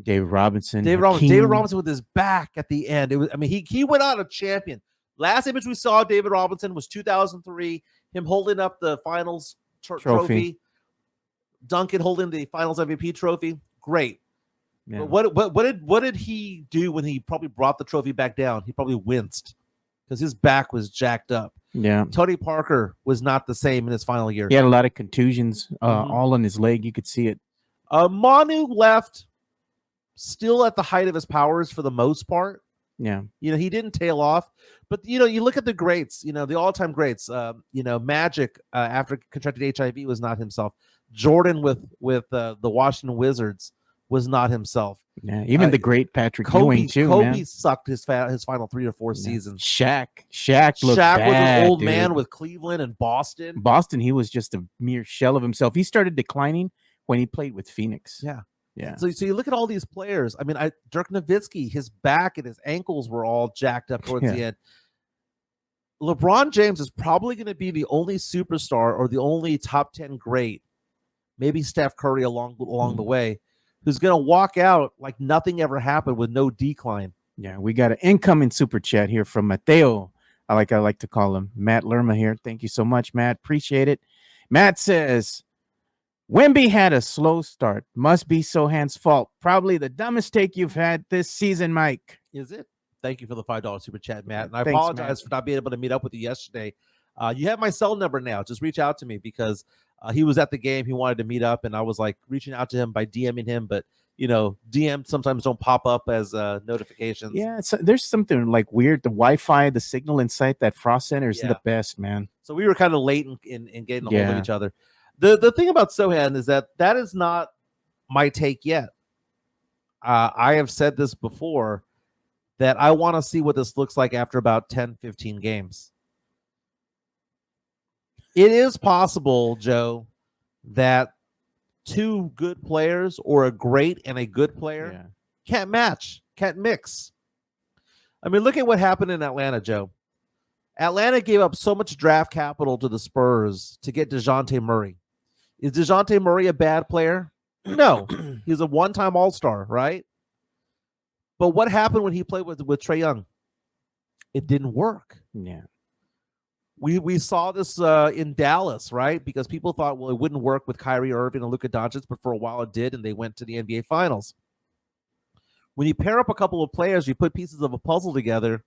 David Robinson with his back at the end. It was, I mean, he went out a champion. Last image we saw of David Robinson was 2003, him holding up the finals trophy. Duncan holding the finals MVP trophy. Great. Yeah. But what did he do when he probably brought the trophy back down? He probably winced because his back was jacked up. Yeah. Tony Parker was not the same in his final year. He had a lot of contusions all on his leg. You could see it. Manu left still at the height of his powers for the most part. Yeah. He didn't tail off. But, you look at the greats, the all-time greats. Magic, after contracted HIV, was not himself. Jordan with the Washington Wizards was not himself. Yeah, even the great Patrick Ewing, too, Kobe man. sucked his final 3 or 4 seasons. Shaq looked Shaq bad, was an old dude. man with Cleveland and Boston. Boston, he was just a mere shell of himself. He started declining when he played with Phoenix. Yeah. Yeah. So you look at all these players. I mean, Dirk Nowitzki, his back and his ankles were all jacked up towards the end. LeBron James is probably going to be the only superstar or the only top 10 great, maybe Steph Curry along the way, who's going to walk out like nothing ever happened with no decline. Yeah, we got an incoming super chat here from Mateo. I like to call him Matt Lerma here. Thank you so much, Matt. Appreciate it. Matt says, Wemby had a slow start. Must be Sochan's fault. Probably the dumbest take you've had this season, Mike. Is it? Thank you for the $5 super chat, Matt. And I Thanks, apologize Matt. for not being able to meet up with you yesterday. You have my cell number now. Just reach out to me because he was at the game. He wanted to meet up, and I was like reaching out to him by DMing him. But, DMs sometimes don't pop up as notifications. Yeah, there's something like weird. The Wi-Fi, the signal inside that Frost Center is the best, man. So we were kind of late in getting a hold of each other. The thing about Sochan is that is not my take yet. I have said this before, that I want to see what this looks like after about 10, 15 games. It is possible, Joe, that 2 good players or a great and a good player can't match, can't mix. I mean, look at what happened in Atlanta, Joe. Atlanta gave up so much draft capital to the Spurs to get DeJounte Murray. Is DeJounte Murray a bad player? No. He's a one-time All-Star, right? But what happened when he played with Trae Young? It didn't work. Yeah. We saw this in Dallas, right? Because people thought, well, it wouldn't work with Kyrie Irving and Luka Doncic, but for a while it did, and they went to the NBA Finals. When you pair up a couple of players, you put pieces of a puzzle together.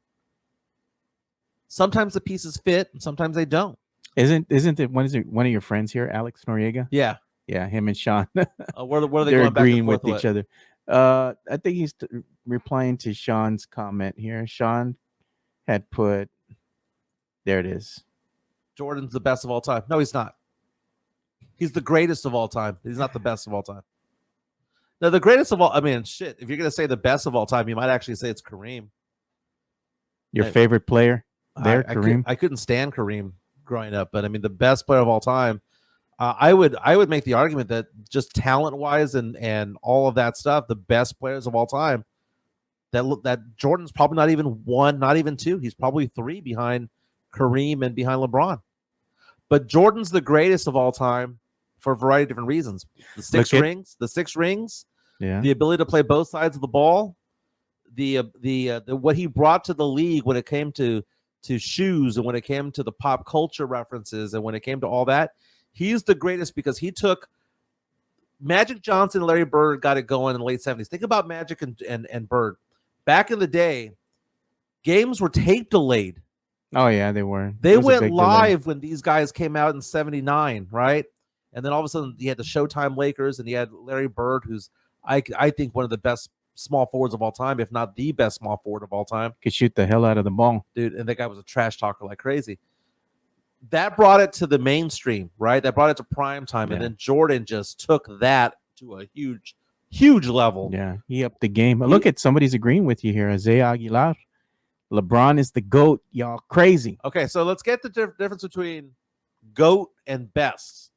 Sometimes the pieces fit, and sometimes they don't. Isn't it one of your friends here, Alex Noriega? Yeah. Yeah, him and Sean. What are they They're going back agreeing and forth with each other. I think he's replying to Sean's comment here. Sean had put, there it is. Jordan's the best of all time. No, he's not. He's the greatest of all time. He's not the best of all time. No, the greatest of all, I mean, shit, if you're going to say the best of all time, you might actually say it's Kareem. Your favorite player there, Kareem? I couldn't stand Kareem growing up, but I mean, the best player of all time, I would make the argument that just talent-wise and all of that stuff, the best players of all time, that Jordan's probably not even 1, not even 2. He's probably 3 behind Kareem and behind LeBron. But Jordan's the greatest of all time for a variety of different reasons. The six rings, yeah, the ability to play both sides of the ball, the what he brought to the league when it came to shoes and when it came to the pop culture references and when it came to all that. He's the greatest because he took Magic Johnson and Larry Bird got it going in the late 70s. Think about Magic and Bird. Back in the day, games were tape delayed. Oh, yeah, they were. They went live when these guys came out in 79, right? And then all of a sudden, you had the Showtime Lakers, and you had Larry Bird, who's, I think, one of the best small forwards of all time, if not the best small forward of all time. Could shoot the hell out of the ball. Dude, and that guy was a trash talker like crazy. That brought it to the mainstream, right? That brought it to prime time. Yeah. And then Jordan just took that to a huge, huge level. Yeah, he upped the game. Look at somebody's agreeing with you here. Isaiah Aguilar. LeBron is the GOAT. Y'all crazy. Okay, so let's get the difference between GOAT and best.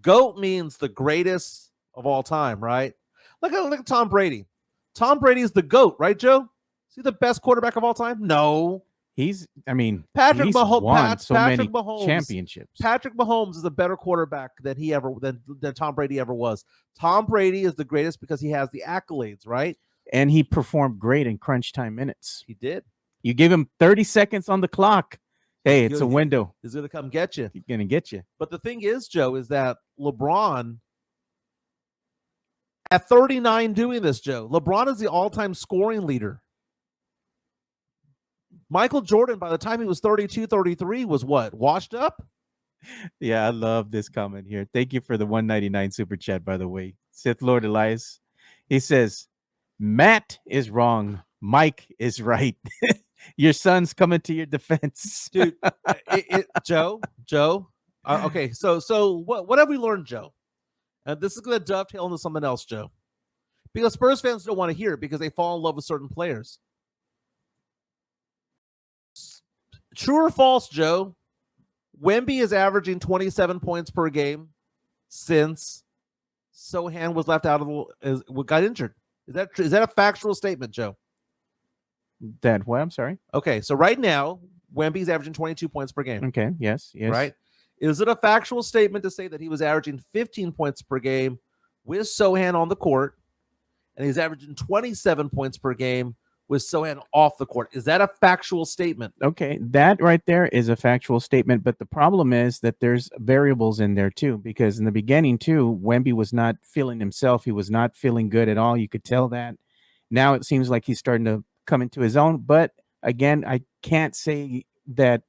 GOAT means the greatest of all time, right? Look at Tom Brady. Tom Brady is the GOAT, right, Joe? Is he the best quarterback of all time? No. Patrick Mahomes won so many championships. Patrick Mahomes is a better quarterback than than Tom Brady ever was. Tom Brady is the greatest because he has the accolades, right? And he performed great in crunch time minutes. He did. You give him 30 seconds on the clock. Hey, it's a window. He's going to come get you. He's going to get you. But the thing is, Joe, is that LeBron, at 39 doing this, Joe, LeBron is the all-time scoring leader. Michael Jordan, by the time he was 32, 33, was what? Washed up? Yeah, I love this comment here. Thank you for the 199 super chat, by the way. Sith Lord Elias. He says, Matt is wrong. Mike is right. Your son's coming to your defense. Dude, Joe. Okay, so what have we learned, Joe? And this is going to dovetail into something else, Joe. Because Spurs fans don't want to hear it because they fall in love with certain players. True or false, Joe? Wemby is averaging 27 points per game since Sochan was left out of got injured. Is that a factual statement, Joe? That what? I'm sorry. Okay, so right now Wemby's averaging 22 points per game. Okay, yes. Right? Is it a factual statement to say that he was averaging 15 points per game with Sochan on the court, and he's averaging 27 points per game with Sochan off the court? Is that a factual statement? Okay, that right there is a factual statement, but the problem is that there's variables in there too, because in the beginning too, Wemby was not feeling himself. He was not feeling good at all. You could tell that. Now it seems like he's starting to come into his own, but again, I can't say that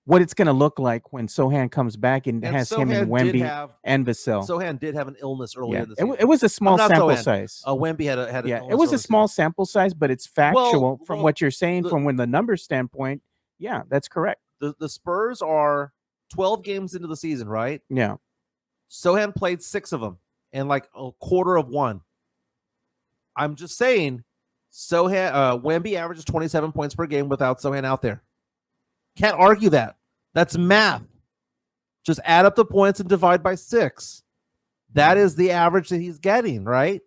what it's going to look like when Sochan comes back and has Sochan him and Wemby and Vassell. Sochan did have an illness earlier in the season. It was a small sample size. Wemby had an illness. It was a small sample size, but it's factual from what you're saying from when the numbers standpoint. Yeah, that's correct. The Spurs are 12 games into the season, right? Yeah. Sochan played 6 of them and like a quarter of one. I'm just saying, Wemby averages 27 points per game without Sochan out there. Can't argue that. That's math. Just add up the points and divide by 6. That is the average that he's getting, right?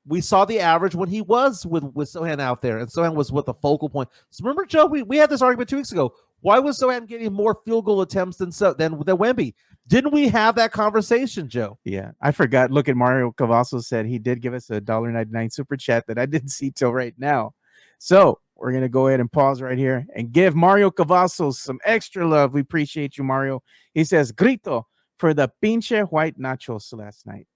We saw the average when he was with Sochan out there, and Sochan was with the focal point. So remember, Joe, we had this argument 2 weeks ago. Why was Sochan getting more field goal attempts than Wemby? Didn't we have that conversation, Joe? Yeah, I forgot. Look at Mario Cavazos said he did give us a $1.99 super chat that I didn't see till right now. So we're going to go ahead and pause right here and give Mario Cavazos some extra love. We appreciate you, Mario. He says, grito for the pinche white nachos last night.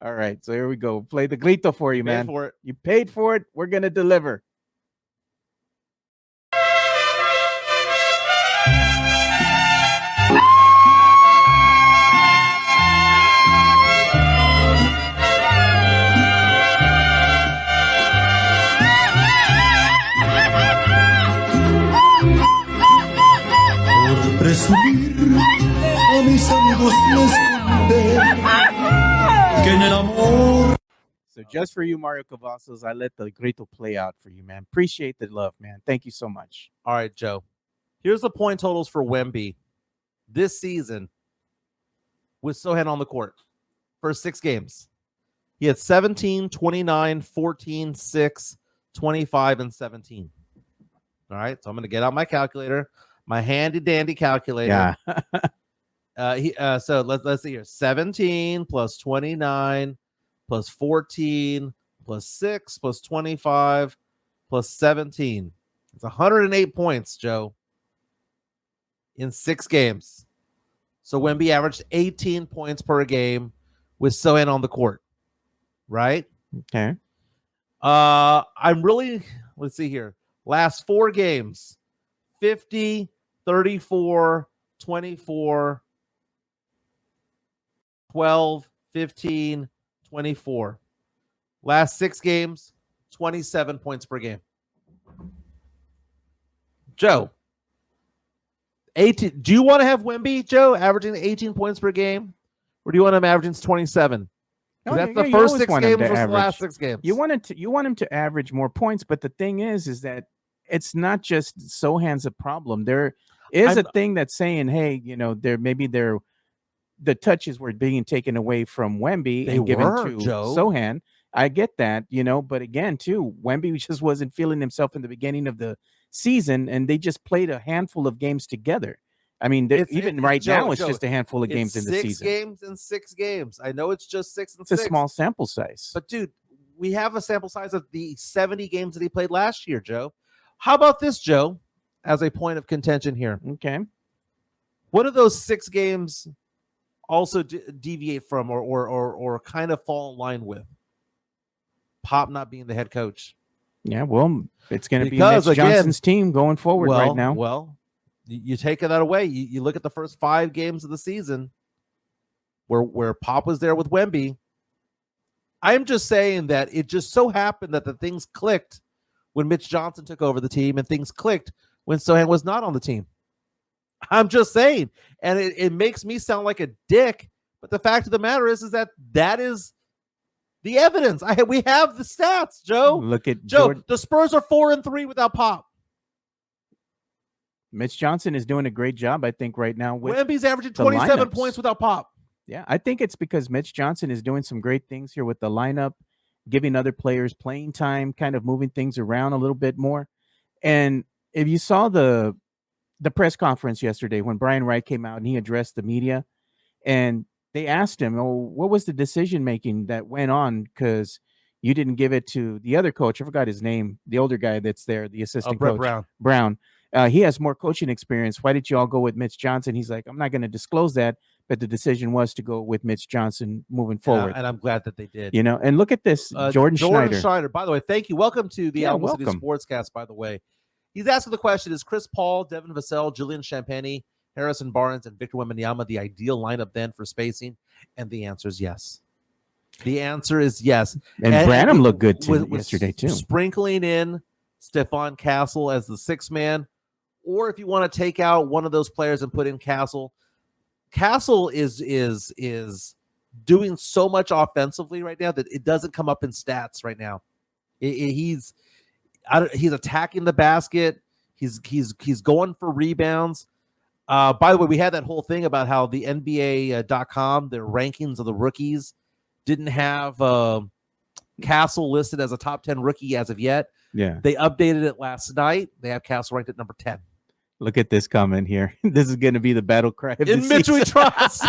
All right, so here we go. Play the grito for you, man. You paid for it. We're going to deliver. Presumir a mis amigos les conté que en el amor. So just for you, Mario Cavazos, I let the grito play out for you, man. Appreciate the love, man. Thank you so much. All right, Joe. Here's the point totals for Wemby this season with Sochan on the court for 6 games. He had 17, 29, 14, 6, 25, and 17. All right, so I'm going to get out my calculator. My handy dandy calculator. Yeah. So let's see here. 17 plus 29 plus 14 plus 6 plus 25 plus 17. It's 108 points, Joe, in 6 games. So Wemby averaged 18 points per game with Sochan on the court, right? Okay. Let's see here. Last 4 games, 50, 34, 24, 12, 15, 24. Last 6 games, 27 points per game. Joe, 18. Do you want to have Wemby, Joe, averaging 18 points per game? Or do you want him averaging 27? No, That's yeah, the you first always 6 want him games to versus the average. last 6 games. You want him to average more points, but the thing is that it's not just Sochan's a problem. There is a thing that's saying, hey, the touches were being taken away from Wemby and given to Sochan. I get that, but again, too, Wemby just wasn't feeling himself in the beginning of the season, and they just played a handful of games together. I mean, right now, it's just a handful of games in the season. 6 games and 6 games. I know it's just 6 and 6. It's a small sample size. But, dude, we have a sample size of the 70 games that he played last year, Joe. How about this, Joe, as a point of contention here? Okay. What do those 6 games also deviate from or kind of fall in line with? Pop not being the head coach. Yeah, well, it's going to be Mitch Johnson's team going forward right now. Well, you take that away. You look at the first 5 games of the season where Pop was there with Wemby. I'm just saying that it just so happened that the things clicked when Mitch Johnson took over the team, and things clicked when Sochan was not on the team. I'm just saying. And it makes me sound like a dick, but the fact of the matter is that is the evidence. We have the stats, Joe. Look at Joe. The Spurs are 4-3 without Pop. Mitch Johnson is doing a great job, I think, right now. Wemby's averaging 27 points without Pop. Yeah, I think it's because Mitch Johnson is doing some great things here with the lineup, giving other players playing time, kind of moving things around a little bit more. And if you saw the press conference yesterday when Brian Wright came out and he addressed the media, and they asked him, what was the decision making that went on? Because you didn't give it to the other coach. I forgot his name, the older guy that's there, the assistant coach. Brown. He has more coaching experience. Why did you all go with Mitch Johnson? He's like, I'm not going to disclose that, but the decision was to go with Mitch Johnson moving forward. And I'm glad that they did. And look at this, Jordan Schneider. By the way, thank you. Welcome to the Alamo City Sportscast, by the way. He's asking the question, is Chris Paul, Devin Vassell, Julian Champagny, Harrison Barnes, and Victor Wembanyama the ideal lineup then for spacing? And the answer is yes. The answer is yes. And Branham looked good yesterday, too. Sprinkling in Stephon Castle as the 6th man. Or if you want to take out one of those players and put in Castle. Castle is doing so much offensively right now that it doesn't come up in stats right now. He's attacking the basket. He's going for rebounds. By the way, we had that whole thing about how the NBA.com, their rankings of the rookies, didn't have Castle listed as a top 10 rookie as of yet. Yeah. They updated it last night. They have Castle ranked at number 10. Look at this comment here. This is going to be the battle cry of in Mitch we trust.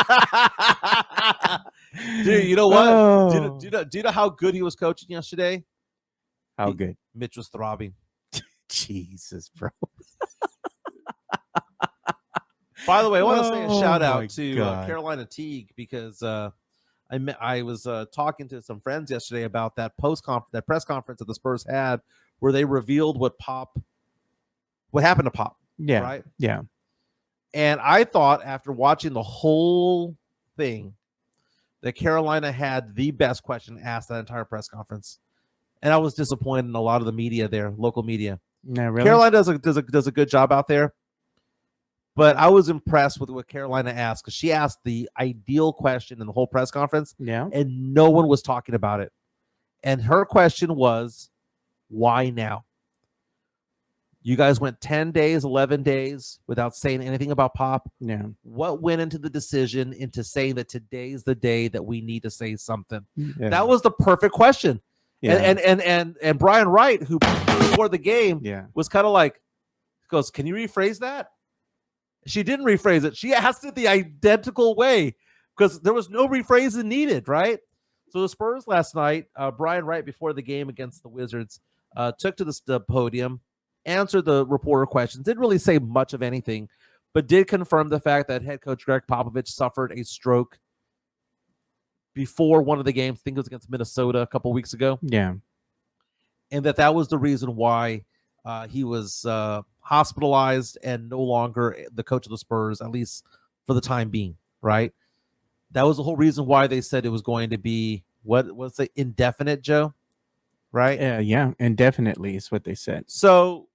Dude, you know what? Oh. Do you know how good he was coaching yesterday? How good? Mitch was throbbing. Jesus, bro. By the way, I want to say a shout out to Carolina Teague because I was talking to some friends yesterday about that press conference that the Spurs had where they revealed what happened to Pop. Yeah. Right? Yeah. And I thought after watching the whole thing that Carolina had the best question asked that entire press conference. And I was disappointed in a lot of the media there, local media. Yeah, really? Carolina does a good job out there. But I was impressed with what Carolina asked because she asked the ideal question in the whole press conference. Yeah. And no one was talking about it. And her question was, why now? You guys went 10 days, 11 days without saying anything about Pop. Yeah. What went into the decision into saying that today's the day that we need to say something? Yeah. That was the perfect question. Yeah. And Brian Wright, who before the game was kind of like, goes, can you rephrase that? She didn't rephrase it. She asked it the identical way because there was no rephrasing needed, right? So the Spurs last night, Brian Wright before the game against the Wizards, took to the podium, answered the reporter questions, didn't really say much of anything, but did confirm the fact that head coach Greg Popovich suffered a stroke before one of the games. I think it was against Minnesota a couple weeks ago. Yeah. And that was the reason why he was hospitalized and no longer the coach of the Spurs, at least for the time being, right? That was the whole reason why they said it was going to be, what was it, indefinite, Joe? Right? Yeah, indefinitely is what they said. So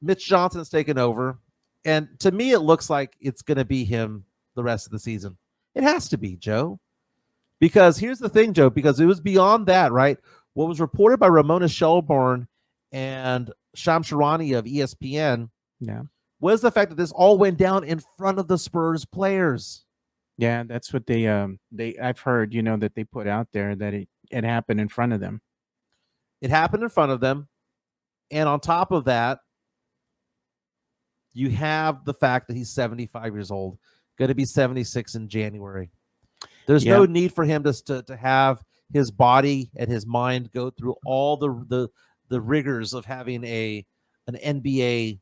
Mitch Johnson's taken over, and to me it looks like it's going to be him the rest of the season. It has to be, Joe. Because here's the thing, Joe, because it was beyond that, right? What was reported by Ramona Shelburne and Sham Sharani of ESPN was the fact that this all went down in front of the Spurs players. Yeah, that's what they I've heard, that they put out there that it happened in front of them. It happened in front of them. And on top of that, you have the fact that he's 75 years old, going to be 76 in January. There's no need for him to have his body and his mind go through all the rigors of having an NBA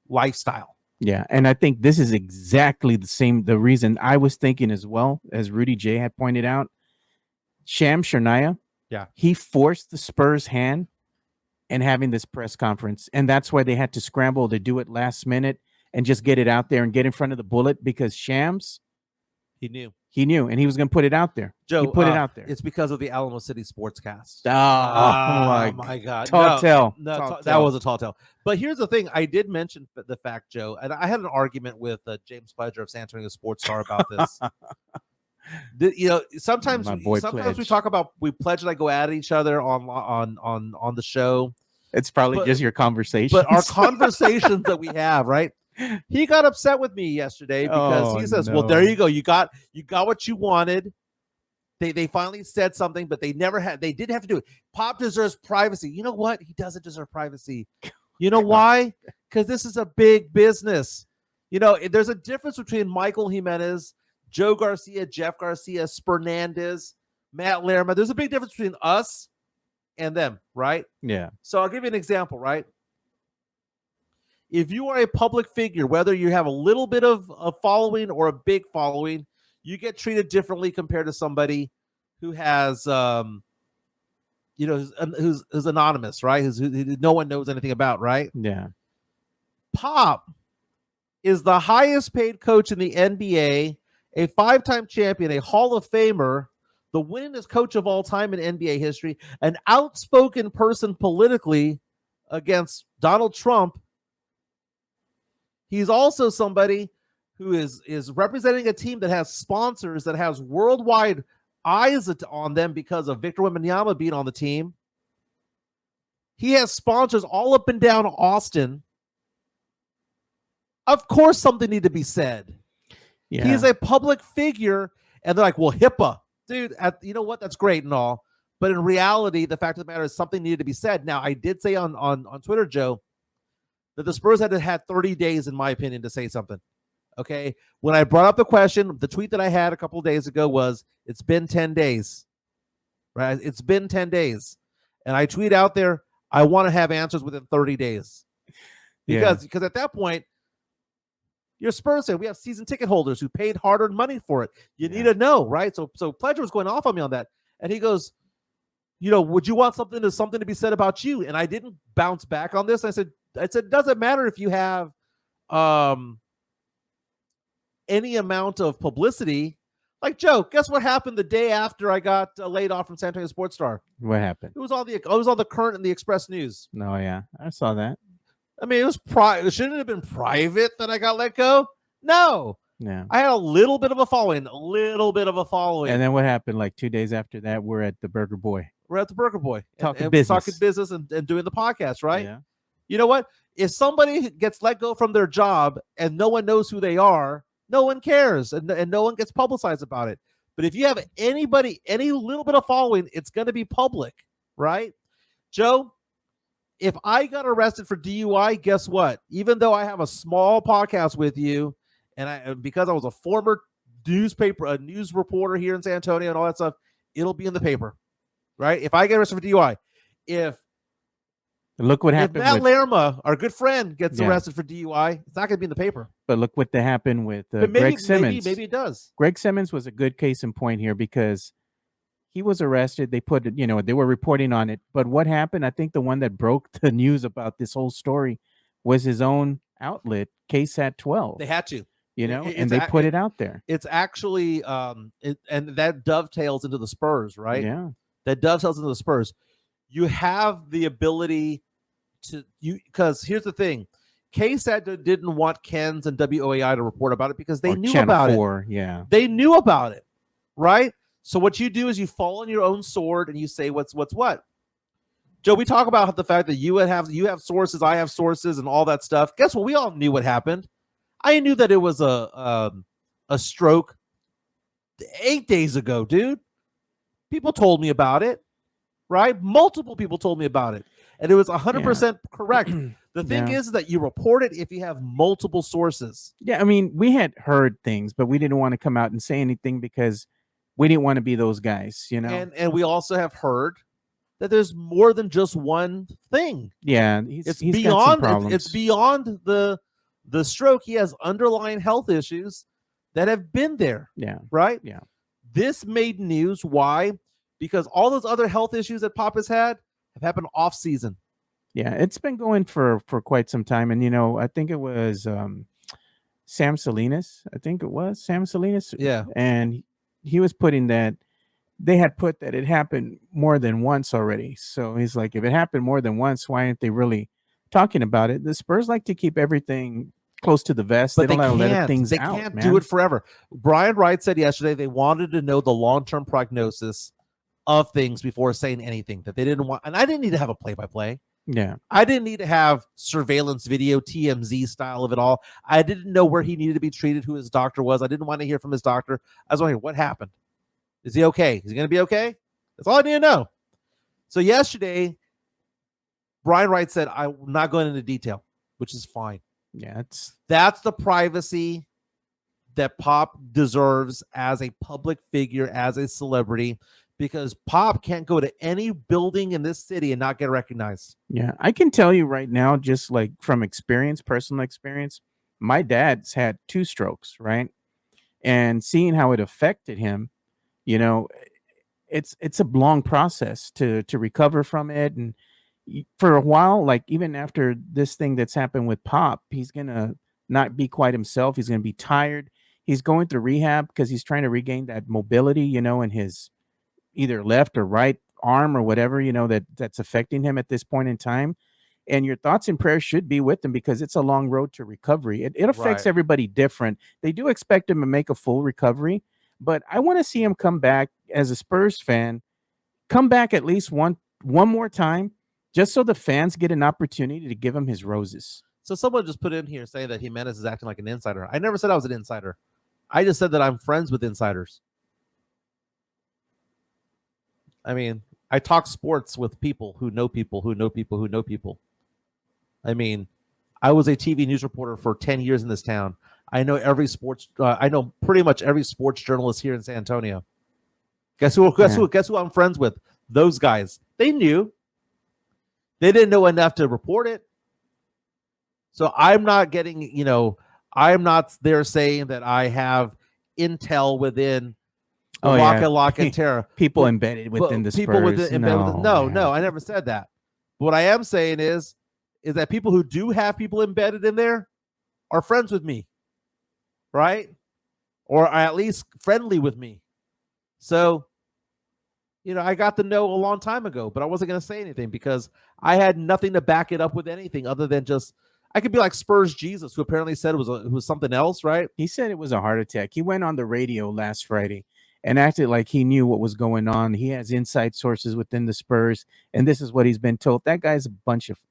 lifestyle. Yeah, and I think this is exactly the reason I was thinking as well, as Rudy J had pointed out. Sham Sharania, he forced the Spurs' hand in having this press conference, and that's why they had to scramble to do it last minute and just get it out there and get in front of the bullet, because Shams, he knew, and he was going to put it out there. Joe, he put it out there. It's because of the Alamo City Sportscast. Oh my God! Tall tale. That was a tall tale. But here's the thing: I did mention the fact, Joe, and I had an argument with James Pledger of San Antonio Sportscast about this. Sometimes we talk about Pledge and I go at each other on the show. It's probably just your conversation, but our conversations that we have, right? He got upset with me yesterday because he says, "Well, there you go. You got what you wanted." They finally said something, but they didn't have to do it. Pop deserves privacy. You know what? He doesn't deserve privacy. You know why? Because this is a big business. There's a difference between Michael Jimenez, Joe Garcia, Jeff Garcia, Spernandez, Matt Lerma. There's a big difference between us and them, right? Yeah. So I'll give you an example, right? If you are a public figure, whether you have a little bit of a following or a big following, you get treated differently compared to somebody who has, who's anonymous, right? Who no one knows anything about, right? Yeah. Pop is the highest paid coach in the NBA, a 5-time champion, a Hall of Famer, the winningest coach of all time in NBA history, an outspoken person politically against Donald Trump. He's also somebody who is representing a team that has sponsors, that has worldwide eyes on them because of Victor Wembanyama being on the team. He has sponsors all up and down Austin. Of course, something needs to be said. Yeah. He's a public figure, and they're like, well, HIPAA. Dude, you know what? That's great and all. But in reality, the fact of the matter is something needed to be said. Now, I did say on Twitter, Joe, that the Spurs had 30 days, in my opinion, to say something. Okay? When I brought up the question, the tweet that I had a couple of days ago was, it's been 10 days. Right? It's been 10 days. And I tweet out there, I want to have answers within 30 days. Because at that point, you're a Spurs fan. We have season ticket holders who paid hard-earned money for it. You need to know, right? So Pledger was going off on me on that. And he goes, would you want something to be said about you? And I didn't bounce back on this. I said, it doesn't matter if you have any amount of publicity. Like, Joe, guess what happened the day after I got laid off from San Antonio Sports Star? What happened? It was all the Current and the Express News. Oh, yeah. I saw that. I mean, it shouldn't have been private that I got let go. No. Yeah. I had a little bit of a following. And then what happened? Like 2 days after that, we're at the Burger Boy. We're at the Burger Boy. Talking business and doing the podcast, right? Yeah. You know what? If somebody gets let go from their job and no one knows who they are, no one cares and no one gets publicized about it. But if you have any little bit of following, it's going to be public, right? Joe, if I got arrested for DUI, guess what? Even though I have a small podcast with you, and because I was a former news reporter here in San Antonio and all that stuff, it'll be in the paper, right? If I get arrested for DUI, if Look what If happened Matt with Lerma, our good friend, gets Yeah. arrested for DUI, it's not going to be in the paper. but look what happened with But Greg Simmons. maybe it does. Greg Simmons was a good case in point here because he was arrested. They put, they were reporting on it. But what happened? I think the one that broke the news about this whole story was his own outlet, KSAT 12. They had to. And they put it out there. It's actually, and that dovetails into the Spurs, right? Yeah. That dovetails into the Spurs. You have the ability because here's the thing. KSAT didn't want Ken's and WOAI to report about it because they knew Channel about 4, it. Yeah. They knew about it, right? So what you do is you fall on your own sword and you say what's what. Joe, we talk about the fact that you have sources, I have sources, and all that stuff. Guess what? We all knew what happened. I knew that it was a stroke 8 days ago, dude. People told me about it, right? Multiple people told me about it, and it was 100% correct. The thing is that you report it if you have multiple sources. Yeah, I mean, we had heard things, but we didn't want to come out and say anything because we didn't want to be those guys, And we also have heard that there's more than just one thing. Yeah, It's he's beyond. got some problems. It's beyond the stroke. He has underlying health issues that have been there. Yeah. Right. Yeah. This made news. Why? Because all those other health issues that Pop has had have happened off season. Yeah, it's been going for quite some time, and I think it was Sam Salinas. Yeah, and he was putting that they had put that it happened more than once already. So he's like, if it happened more than once, why aren't they really talking about it? The Spurs like to keep everything close to the vest. but they don't let things out. They can't man. do it forever. Brian Wright said yesterday they wanted to know the long-term prognosis of things before saying anything, that they didn't want. And I didn't need to have a play-by-play. Yeah. I didn't need to have surveillance video, TMZ style of it all. I didn't know where he needed to be treated, who his doctor was. I didn't want to hear from his doctor. I was wondering what happened. Is he okay? Is he going to be okay? That's all I need to know. So yesterday, Brian Wright said, I'm not going into detail, which is fine. Yeah, That's the privacy that Pop deserves as a public figure, as a celebrity, because Pop can't go to any building in this city and not get recognized. Yeah, I can tell you right now, just like from experience, personal experience, my dad's had 2 strokes, right? And seeing how it affected him, it's a long process to recover from it. And for a while, like even after this thing that's happened with Pop, he's gonna not be quite himself. He's gonna be tired. He's going through rehab because he's trying to regain that mobility, in his either left or right arm or whatever, that's affecting him at this point in time. And your thoughts and prayers should be with him because it's a long road to recovery. It affects everybody different. They do expect him to make a full recovery, but I want to see him come back as a Spurs fan, come back at least one more time, just so the fans get an opportunity to give him his roses. So someone just put in here saying that Jimenez is acting like an insider. I never said I was an insider. I just said that I'm friends with insiders. I mean, I talk sports with people who know people who know people who know people. I mean, I was a TV news reporter for 10 years in this town. I know I know pretty much every sports journalist here in San Antonio. Guess who I'm friends with? Those guys. They knew. They didn't know enough to report it. So I'm not getting, I'm not there saying that I have intel within Lock and Terra. People embedded within the Spurs. No, I never said that. What I am saying is that people who do have people embedded in there are friends with me, right? Or are at least friendly with me. So, I got to know a long time ago, but I wasn't going to say anything because I had nothing to back it up with anything other than just, I could be like Spurs Jesus, who apparently said it was something else, right? He said it was a heart attack. He went on the radio last Friday and acted like he knew what was going on. He has inside sources within the Spurs, and this is what he's been told. That guy's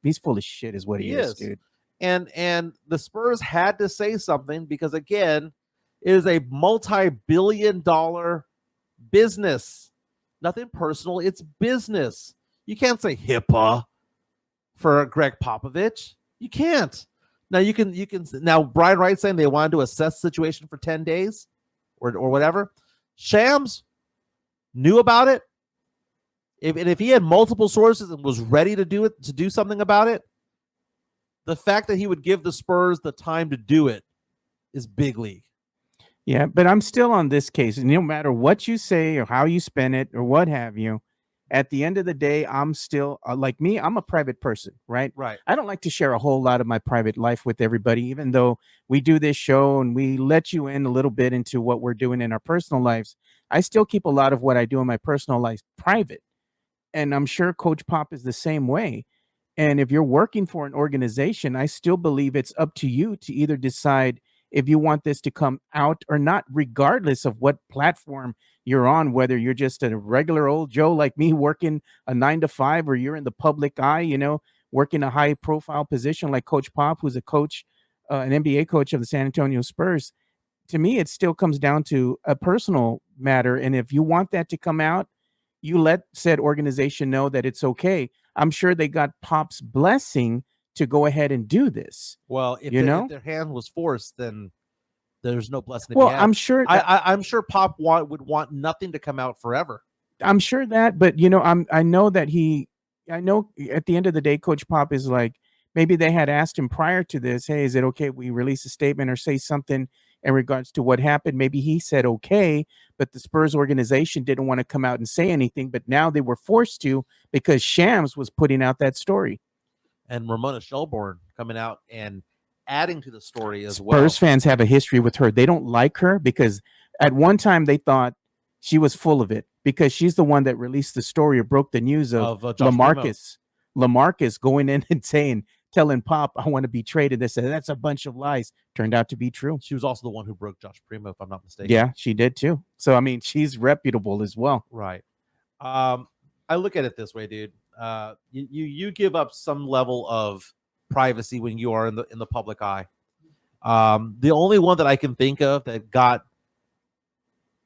he's full of shit is what he is, dude. And the Spurs had to say something because, again, it is a multi-billion-dollar business. Nothing personal. It's business. You can't say HIPAA for Greg Popovich. You can't. Now you can. Now Brian Wright saying they wanted to assess the situation for 10 days or whatever. Shams knew about it. If he had multiple sources and was ready to do something about it, the fact that he would give the Spurs the time to do it is big league. Yeah, but I'm still on this case. No matter what you say or how you spin it or what have you, at the end of the day, I'm still like me. I'm a private person, right? Right. I don't like to share a whole lot of my private life with everybody, even though we do this show and we let you in a little bit into what we're doing in our personal lives. I still keep a lot of what I do in my personal life private. And I'm sure Coach Pop is the same way. And if you're working for an organization, I still believe it's up to you to either decide if you want this to come out or not, regardless of what platform you're on, whether you're just a regular old Joe like me working a 9 to 5, or you're in the public eye, working a high profile position like Coach Pop, who's a coach, an NBA coach of the San Antonio Spurs. To me, it still comes down to a personal matter. And if you want that to come out, you let said organization know that it's okay. I'm sure they got Pop's blessing to go ahead and do this. Well, if their hand was forced, then there's no blessing to be had. I'm sure I'm sure Pop would want nothing to come out forever. I'm sure that, but I know at the end of the day, Coach Pop is like, maybe they had asked him prior to this, hey, is it okay if we release a statement or say something in regards to what happened? Maybe he said okay, but the Spurs organization didn't want to come out and say anything, but now they were forced to because Shams was putting out that story. And Ramona Shelburne coming out and adding to the story as well. Spurs fans have a history with her. They don't like her because at one time they thought she was full of it because she's the one that released the story or broke the news of LaMarcus going in and telling Pop, I want to be traded. They said that's a bunch of lies. Turned out to be true. She was also the one who broke Josh Primo, if I'm not mistaken. Yeah, she did too. So I mean, she's reputable as well. Right. I look at it this way, dude. You give up some level of privacy when you are in the public eye. The only one that I can think of that got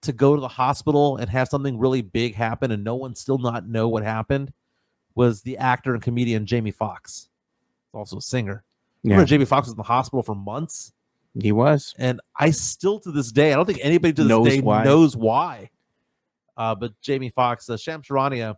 to go to the hospital and have something really big happen and no one still not know what happened was the actor and comedian Jamie Foxx, also a singer. Yeah. Remember Jamie Foxx was in the hospital for months? He was. And I still to this day, I don't think anybody to this day knows why. But Jamie Foxx, Shams Charania,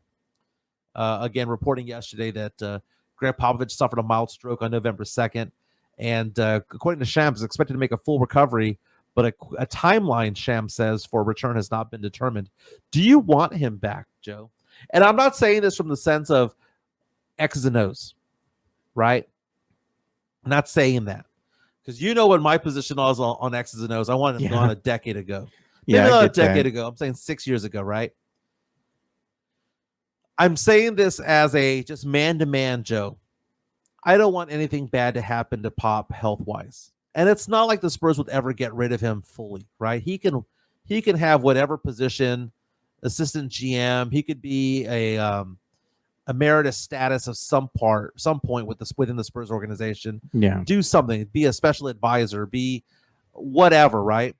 again, reporting yesterday that Greg Popovich suffered a mild stroke on November 2nd. And according to Shams, is expected to make a full recovery, but a timeline, Shams says, for return has not been determined. Do you want him back, Joe? And I'm not saying this from the sense of X's and O's, right? I'm not saying that. Because you know what my position was on X's and O's. I wanted him gone a decade ago. Maybe not a decade ago. I'm saying 6 years ago, right? I'm saying this as a just man-to-man, Joe. I don't want anything bad to happen to Pop health-wise. And it's not like the Spurs would ever get rid of him fully, right? He can have whatever position, assistant GM. He could be a emeritus status of some point within the Spurs organization. Yeah. Do something. Be a special advisor. Be whatever, right?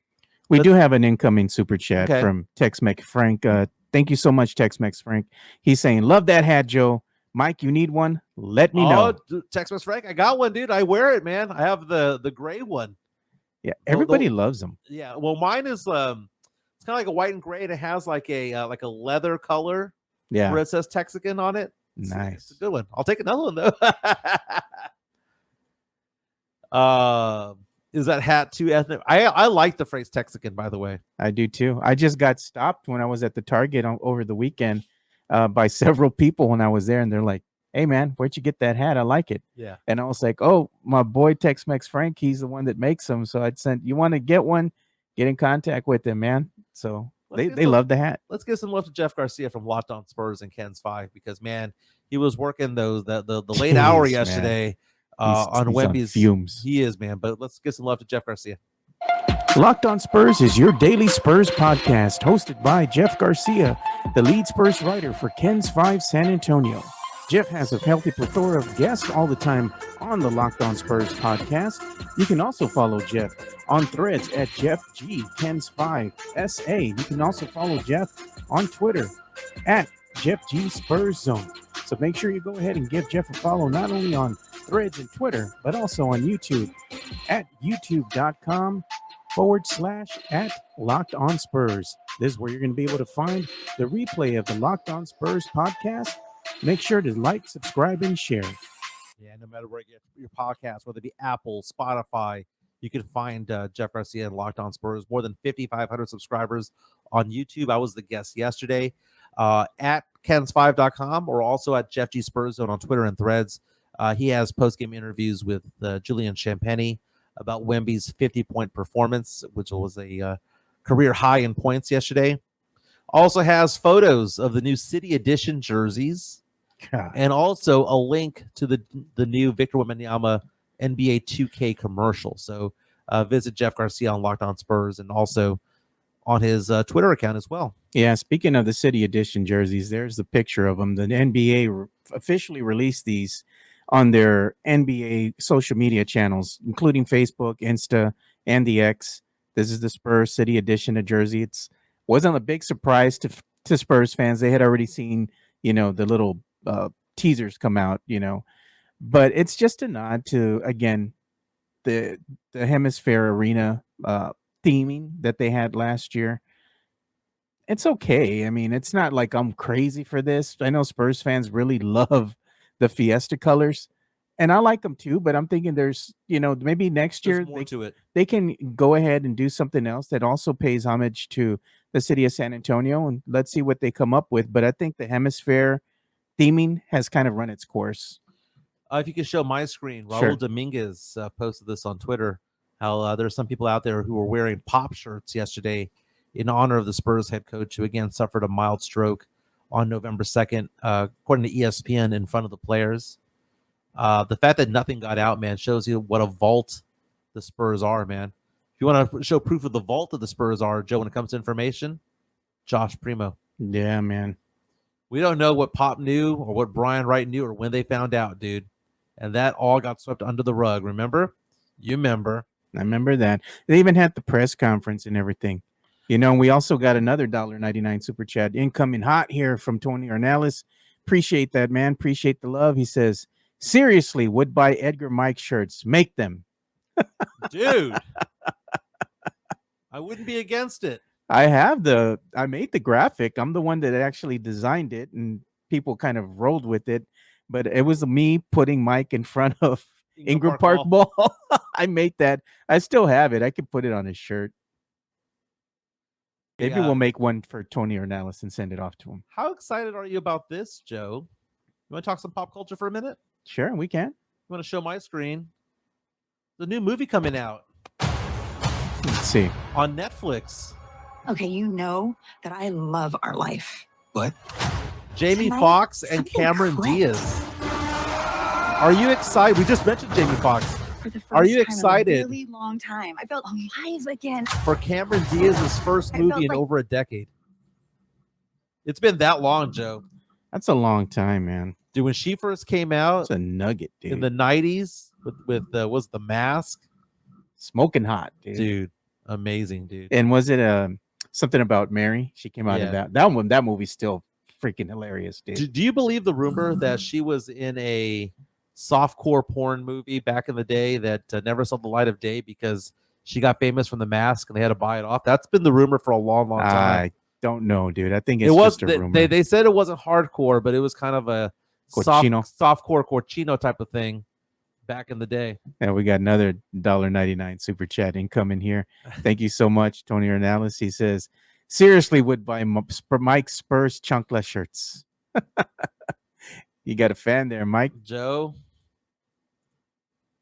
We do have an incoming super chat from Tex-Mex Frank. Thank you so much, Tex-Mex Frank. He's saying, love that hat, Joe. Mike, you need one? Let me know. Tex-Mex Frank, I got one, dude. I wear it, man. I have the gray one. Yeah, everybody loves them. Yeah, well, mine is it's kind of like a white and gray, and it has like a leather color. Yeah, where it says Texican on it. Nice, it's a good one. I'll take another one though. Is that hat too ethnic? I like the phrase Texican, by the way. I do too. I just got stopped when I was at the Target over the weekend by several people when I was there, and they're like, hey man, where'd you get that hat? I like it. Yeah. And I was like, oh, my boy Tex-Mex Frank, he's the one that makes them. So I'd sent, you want to get one, get in contact with him, man. So they love the hat. Let's give some love to Jeff Garcia from Locked On Spurs and Ken's 5, because man, he was working the late hour yesterday on Wemby's fumes. He is, man. But let's give some love to Jeff Garcia. Locked On Spurs is your daily Spurs podcast, hosted by Jeff Garcia, the lead Spurs writer for Ken's 5 San Antonio. Jeff has a healthy plethora of guests all the time on the Locked On Spurs podcast. You can also follow Jeff on Threads at JeffG10s5SA. You can also follow Jeff on Twitter at JeffGSpursZone. So make sure you go ahead and give Jeff a follow, not only on Threads and Twitter, but also on YouTube at youtube.com/JeffG10s5SA. facebook.com/@LockedOnSpurs. This is where you're going to be able to find the replay of the Locked On Spurs podcast. Make sure to like, subscribe, and share. Yeah, no matter where you get your podcast, whether it be Apple, Spotify, you can find Jeff Garcia and Locked On Spurs. More than 5,500 subscribers on YouTube. I was the guest yesterday at Kens5.com or also at Jeff G Spurs Zone on Twitter and Threads. He has post-game interviews with Julian Champagny about Wemby's 50-point performance, which was a career high in points yesterday. Also has photos of the new City Edition jerseys. God. And also a link to the new Victor Wembanyama NBA 2K commercial. So visit Jeff Garcia on Locked On Spurs and also on his Twitter account as well. Yeah, speaking of the City Edition jerseys, there's the picture of them. The NBA officially released these on their NBA social media channels, including Facebook, Insta, and the X. This is the Spurs City Edition of jersey. It wasn't a big surprise to Spurs fans. They had already seen, the little teasers come out, but it's just a nod to, again, the Hemisphere Arena theming that they had last year. It's okay. I mean, it's not like I'm crazy for this. I know Spurs fans really love the Fiesta colors, and I like them too, but I'm thinking there's, maybe next year they can go ahead and do something else that also pays homage to the city of San Antonio, and let's see what they come up with. But I think the Hemisphere theming has kind of run its course. If you could show my screen, Raul Sure. Dominguez posted this on Twitter, how there's some people out there who were wearing pop shirts yesterday in honor of the Spurs head coach, who again suffered a mild stroke on November 2nd, according to ESPN, in front of the players. The fact that nothing got out, man, shows you what a vault the Spurs are, man. If you want to show proof of the vault that the Spurs are, Joe, when it comes to information, Josh Primo. Yeah, man. We don't know what Pop knew or what Brian Wright knew or when they found out, dude. And that all got swept under the rug. Remember? You remember. I remember that. They even had the press conference and everything. We also got another $1.99 super chat incoming hot here from Tony Ornelas. Appreciate that, man. Appreciate the love. He says, seriously, would buy Edgar Mike shirts. Make them. Dude. I wouldn't be against it. I made the graphic. I'm the one that actually designed it, and people kind of rolled with it. But it was me putting Mike in front of Ingram Park Mall. I made that. I still have it. I could put it on his shirt. Maybe we'll make one for Tony Ornelas and send it off to him. How excited are you about this, Joe? You want to talk some pop culture for a minute? Sure, we can. You want to show my screen? The new movie coming out. Let's see. On Netflix. Okay, you know that I love our life. What? Jamie Tonight, Foxx and something Cameron clicked. Diaz. Are you excited? We just mentioned Jamie Foxx. For the first Are you time excited? In a really long time. I felt alive again. For Cameron Diaz's first I movie felt in like- over a decade. It's been that long, Joe. That's a long time, man. Dude, when she first came out It's a nugget, dude. in the 90s with was The Mask? Smoking hot, dude. Dude, amazing, dude. And was it something about Mary? She came out Yeah. of that movie's still freaking hilarious, dude. Do you believe the rumor that she was in a softcore porn movie back in the day that never saw the light of day because she got famous from The Mask and they had to buy it off? That's been the rumor for a long, long time. I don't know, dude. I think it's It was just a rumor. they said it wasn't hardcore, but it was kind of a Cochino. softcore cochino type of thing back in the day. Yeah, we got another $1.99 super chat incoming here. Thank you so much, Tony Ornelas. He says, seriously, would buy Mike Spurs chunkless shirts. You got a fan there, Mike. Joe,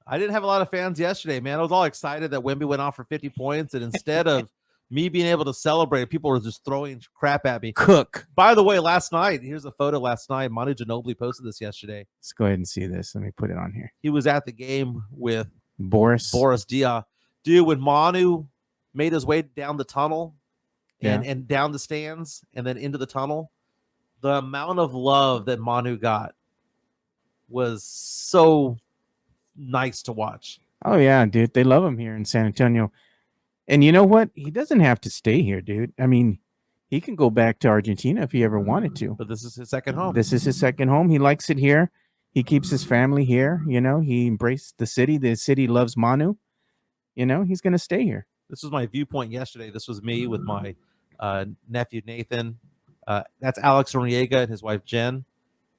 I didn't have a lot of fans yesterday, man. I was all excited that Wemby went off for 50 points, and instead of me being able to celebrate, people were just throwing crap at me. Cook. By the way, last night, here's a photo last night. Manu Ginobili posted this yesterday. Let's go ahead and see this. Let me put it on here. He was at the game with Boris. Dia. Dude, when Manu made his way down the tunnel and down the stands and then into the tunnel, the amount of love that Manu got was so nice to watch. Oh, yeah, dude. They love him here in San Antonio. And you know what? He doesn't have to stay here, dude. I mean, he can go back to Argentina if he ever wanted to. But this is his second home. This is his second home. He likes it here. He keeps his family here. He embraced the city. The city loves Manu. He's going to stay here. This was my viewpoint yesterday. This was me with my nephew Nathan. That's Alex Noriega and his wife Jen.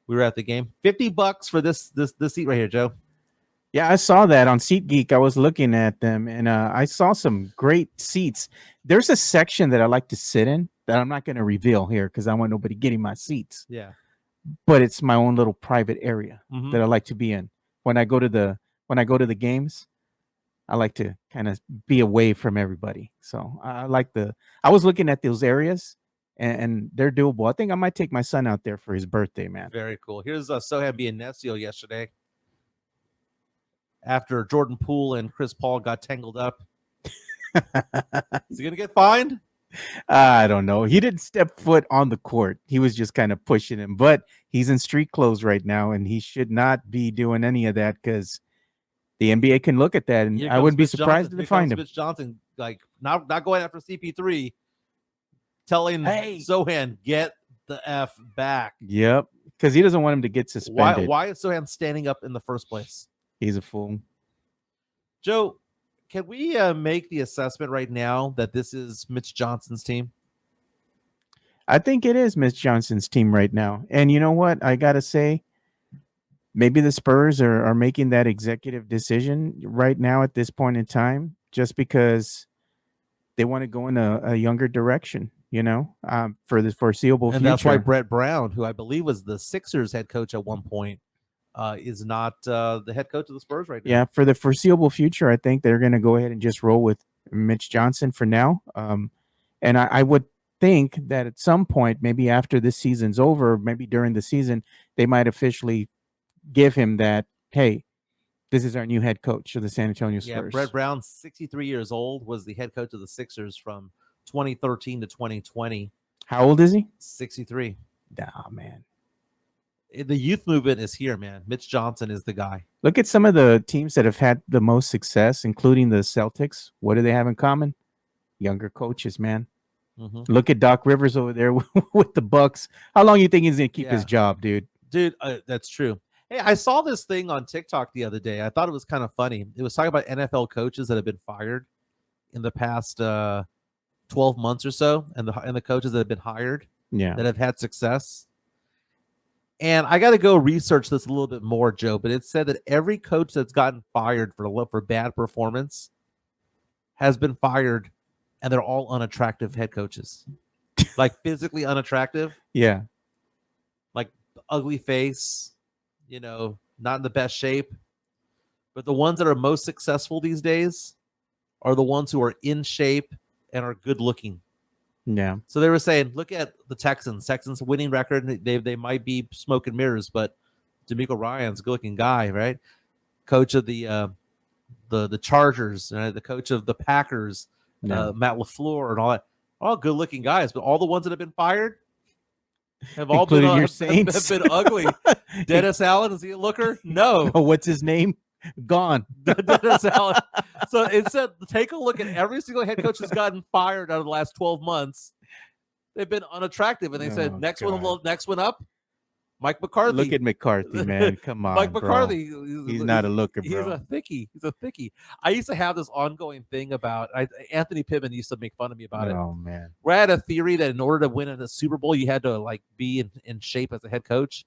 We were at the game. $50 for this seat right here, Joe. Yeah, I saw that on SeatGeek. I was looking at them, and I saw some great seats. There's a section that I like to sit in that I'm not going to reveal here because I don't want nobody getting my seats. Yeah. But it's my own little private area Mhm. that I like to be in. When I go to the games, I like to kind of be away from everybody. So I was looking at those areas, and they're doable. I think I might take my son out there for his birthday, man. Very cool. Here's Sochan Bianesio yesterday. After Jordan Poole and Chris Paul got tangled up. Is he going to get fined? I don't know. He didn't step foot on the court. He was just kind of pushing him, but he's in street clothes right now, and he should not be doing any of that because the NBA can look at that, and I wouldn't be surprised if they find him. Mitch Johnson, like not going after CP3, telling Sochan, get the F back. Yep, because he doesn't want him to get suspended. Why is Sochan standing up in the first place? He's a fool. Joe, can we make the assessment right now that this is Mitch Johnson's team? I think it is Mitch Johnson's team right now. And you know what? I got to say, maybe the Spurs are making that executive decision right now at this point in time just because they want to go in a younger direction, for the foreseeable future. And that's why Brett Brown, who I believe was the Sixers head coach at one point, is not the head coach of the Spurs right now. Yeah, for the foreseeable future, I think they're going to go ahead and just roll with Mitch Johnson for now. And I would think that at some point, maybe after this season's over, maybe during the season, they might officially give him that, hey, this is our new head coach of the San Antonio Spurs. Yeah, Brett Brown, 63 years old, was the head coach of the Sixers from 2013 to 2020. How old is he? 63. Nah, man. The youth movement is here, man. Mitch Johnson is the guy. Look at some of the teams that have had the most success, including the Celtics. What do they have in common? Younger coaches, man. Mm-hmm. Look at Doc Rivers over there with the Bucks. How long you think he's going to keep his job, dude? Dude, that's true. Hey, I saw this thing on TikTok the other day. I thought it was kind of funny. It was talking about NFL coaches that have been fired in the past 12 months or so, and the coaches that have been hired that have had success. And I got to go research this a little bit more, Joe, but it said that every coach that's gotten fired for bad performance has been fired, and they're all unattractive head coaches. Like physically unattractive. Yeah. Like ugly face, not in the best shape. But the ones that are most successful these days are the ones who are in shape and are good looking. Yeah. So they were saying, look at the Texans. Texans winning record. They might be smoke and mirrors, but D'Amico Ryan's a good-looking guy, right? Coach of the Chargers, the coach of the Packers, Matt LaFleur, and all that. All good-looking guys, but all the ones that have been fired have all been, have been ugly. Dennis Allen, is he a looker? No. Oh, what's his name? Gone. Dennis Allen. So it said, take a look at every single head coach who's gotten fired out of the last 12 months. They've been unattractive, and they said next one up, Mike McCarthy. Look at McCarthy, man. Come on, Mike McCarthy. He's not a looker, bro. He's a thickie. I used to have this ongoing thing about Anthony Pittman used to make fun of me about it. Oh man, where I had a theory that in order to win in the Super Bowl, you had to be in shape as a head coach.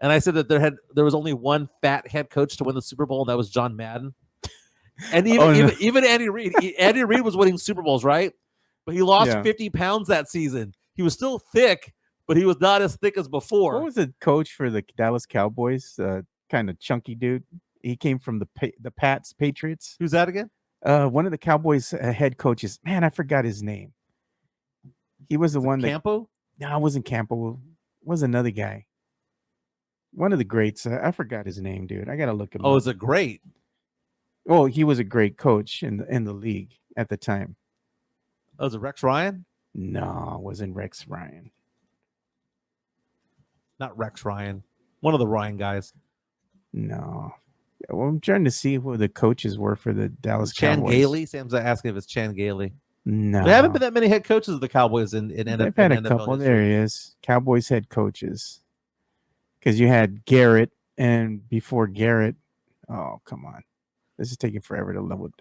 And I said that there was only one fat head coach to win the Super Bowl, and that was John Madden. And even Andy Reid. Andy Reid was winning Super Bowls, right? But he lost 50 pounds that season. He was still thick, but he was not as thick as before. What was the coach for the Dallas Cowboys? Kind of chunky dude. He came from the Patriots. Who's that again? One of the Cowboys head coaches. Man, I forgot his name. He was the one Campo? No, it wasn't Campo. It was another guy. One of the greats. I forgot his name, dude. I gotta look him up. Oh, is it great? Well, he was a great coach in the league at the time. Oh, was it Rex Ryan? No, it wasn't Rex Ryan. Not Rex Ryan. One of the Ryan guys. No. Well, I'm trying to see who the coaches were for the Dallas Chan Cowboys. Gailey? Sam's asking if it's Chan Gailey. No. There haven't been that many head coaches of the Cowboys in NFL. They've had a couple. history. There he is. Cowboys head coaches. Because you had Garrett, and before Garrett, oh, come on. This is taking forever to level.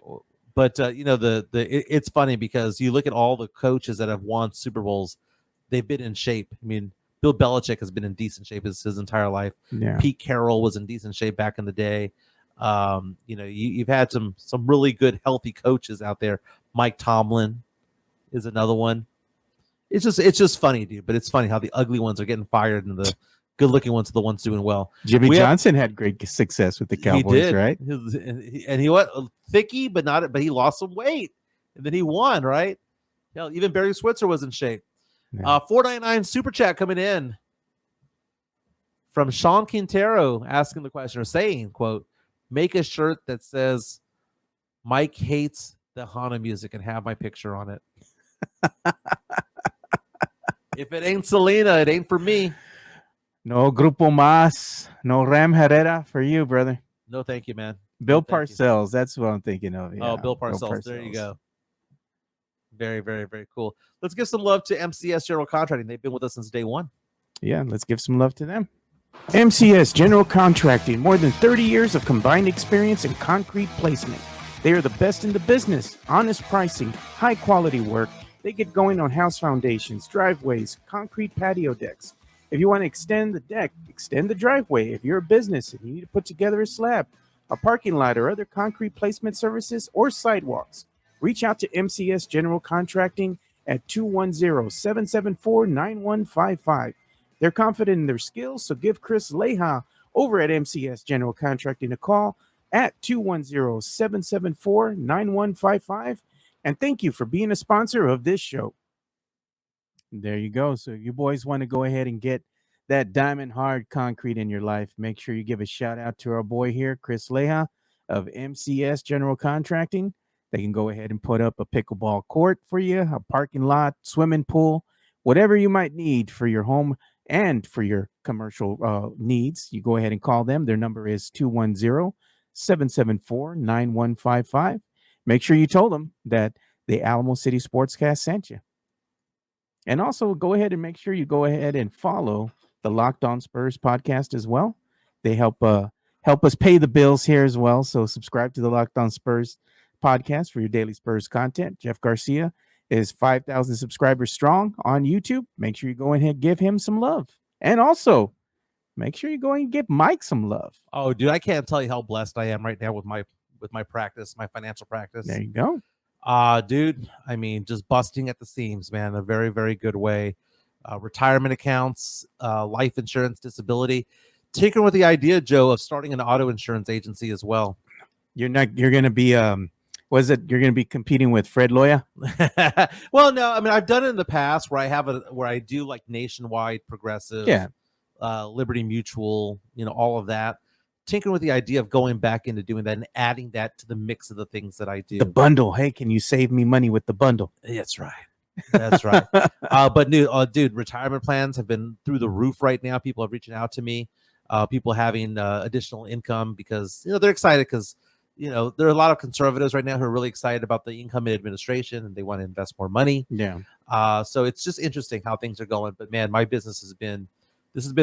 But it's funny because you look at all the coaches that have won Super Bowls, they've been in shape. I mean, Bill Belichick has been in decent shape his entire life. Yeah. Pete Carroll was in decent shape back in the day. You've had some really good, healthy coaches out there. Mike Tomlin is another one. It's just funny, dude. But it's funny how the ugly ones are getting fired and the good-looking ones are the ones doing well. Jimmy Johnson had great success with the Cowboys, he did. right? And he went thicky, but he lost some weight, and then he won, right? Hell, even Barry Switzer was in shape. Yeah. 499 super chat coming in from Sean Quintero asking the question or saying, quote, make a shirt that says Mike hates the Hana music and have my picture on it. If it ain't Selena, it ain't for me. No Grupo Mas, no Ram Herrera for you, brother. No, thank you, man. Bill No, thank you. Parcells, that's what I'm thinking of. Yeah. Oh, Bill Parcells. There you go. Very, very, very cool. Let's give some love to MCS General Contracting. They've been with us since day one. Yeah, let's give some love to them. MCS General Contracting, more than 30 years of combined experience in concrete placement. They are the best in the business, honest pricing, high quality work. They get going on house foundations, driveways, concrete patio decks. If you want to extend the deck, extend the driveway. If you're a business and you need to put together a slab, a parking lot, or other concrete placement services or sidewalks, reach out to MCS General Contracting at 210-774-9155. They're confident in their skills, so give Chris Leha over at MCS General Contracting a call at 210-774-9155. And thank you for being a sponsor of this show. There you go. So if you boys want to go ahead and get that diamond hard concrete in your life, make sure you give a shout out to our boy here, Chris Leha of MCS General Contracting. They can go ahead and put up a pickleball court for you, a parking lot, swimming pool, whatever you might need for your home and for your commercial needs. You go ahead and call them. Their number is 210-774-9155. Make sure you told them that the Alamo City Sportscast sent you. And also go ahead and make sure you go ahead and follow the Locked On Spurs podcast as well. They help us pay the bills here as well. So subscribe to the Locked On Spurs podcast for your daily Spurs content. Jeff Garcia is 5,000 subscribers strong on YouTube. Make sure you go ahead and give him some love. And also make sure you go and give Mike some love. Oh, dude, I can't tell you how blessed I am right now with my practice, my financial practice. There you go. Dude, I mean, just busting at the seams, man, a very, very good way. Retirement accounts, life insurance, disability. Tinkering with the idea, Joe, of starting an auto insurance agency as well. You're going to be, you're going to be competing with Fred Loya? Well, no, I mean, I've done it in the past where I do like nationwide progressive, Liberty Mutual, all of that. Tinkering with the idea of going back into doing that and adding that to the mix of the things that I do. The bundle. Hey, can you save me money with the bundle? That's right. That's right. But dude, retirement plans have been through the roof right now. People are reaching out to me. People having additional income because they're excited because there are a lot of conservatives right now who are really excited about the income administration and they want to invest more money. Yeah. So it's just interesting how things are going. But man, my business has been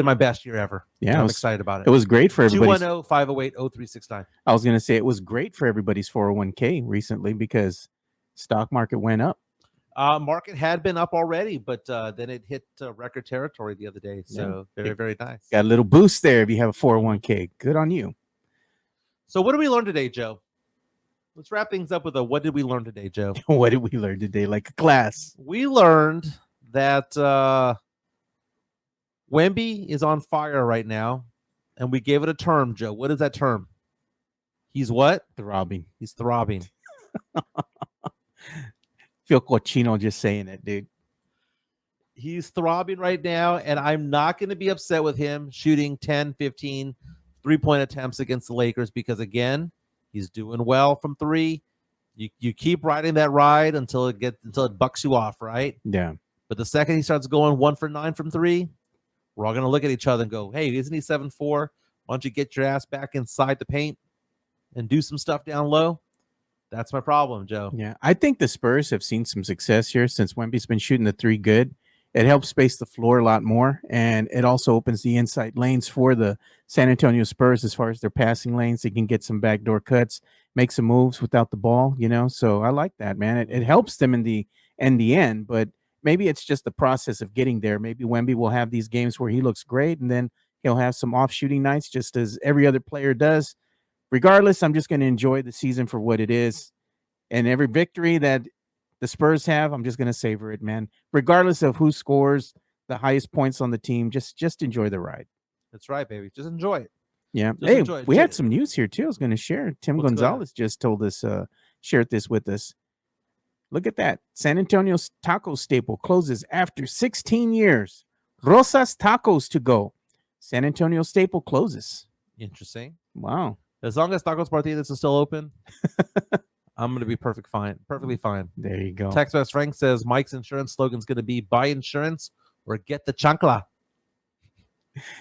my best year ever. Yeah, I'm excited about it. It was great for everybody. 210-508-0369. I was going to say it was great for everybody's 401k recently because stock market went up. Market had been up already, but then it hit record territory the other day. So very, very nice. Got a little boost there if you have a 401k. Good on you. So what did we learn today, Joe? Let's wrap things up with what did we learn today, Joe? What did we learn today? Like a class. We learned that Wemby is on fire right now, and we gave it a term, Joe. What is that term? He's what? Throbbing. He's throbbing. Feel cochino just saying it, dude. He's throbbing right now, and I'm not going to be upset with him shooting 10, 15 three-point attempts against the Lakers because, again, he's doing well from three. You keep riding that ride until it bucks you off, right? Yeah. But the second he starts going 1 for 9 from three, we're all going to look at each other and go, hey, isn't he 7-4? Why don't you get your ass back inside the paint and do some stuff down low? That's my problem, Joe. Yeah, I think the Spurs have seen some success here since Wemby's been shooting the three good. It helps space the floor a lot more, and it also opens the inside lanes for the San Antonio Spurs as far as their passing lanes. They can get some backdoor cuts, make some moves without the ball, So I like that, man. It helps them in the end, but maybe it's just the process of getting there. Maybe Wemby will have these games where he looks great, and then he'll have some off shooting nights, just as every other player does. Regardless, I'm just going to enjoy the season for what it is, and every victory that the Spurs have, I'm just going to savor it, man. Regardless of who scores the highest points on the team, just enjoy the ride. That's right, baby. Just enjoy it. Yeah. Just Hey, enjoy it. we had some news here too. I was going to share. Tim What's going on? Gonzalez just told us, shared this with us. Look at that. San Antonio's taco staple closes after 16 years. Rosas Tacos to go. San Antonio staple closes. Interesting. Wow. As long as Tacos Partidas is still open, I'm going to be perfectly fine. There you go. Text Best Frank says Mike's insurance slogan is going to be buy insurance or get the chancla.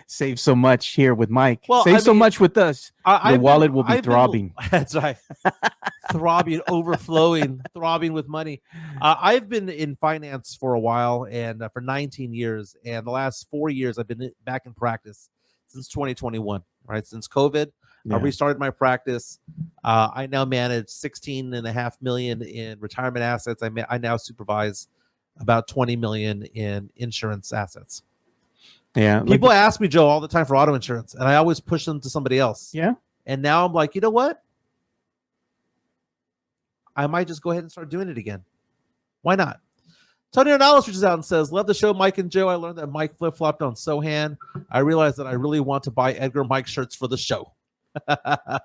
Save so much here with Mike. Well, Save I so mean, much with us. Your wallet will be throbbing. That's right. Throbbing, overflowing, throbbing with money. I've been in finance for a while and for 19 years. And the last 4 years, I've been back in practice since 2021, right? Since COVID, I restarted my practice. I now manage $16.5 million in retirement assets. I now supervise about $20 million in insurance assets. Yeah. People ask me, Joe, all the time for auto insurance, and I always push them to somebody else. Yeah. And now I'm like, you know what? I might just go ahead and start doing it again. Why not? Tony Ornalis reaches out and says, love the show, Mike and Joe. I learned that Mike flip-flopped on Sochan. I realized that I really want to buy Edgar Mike shirts for the show.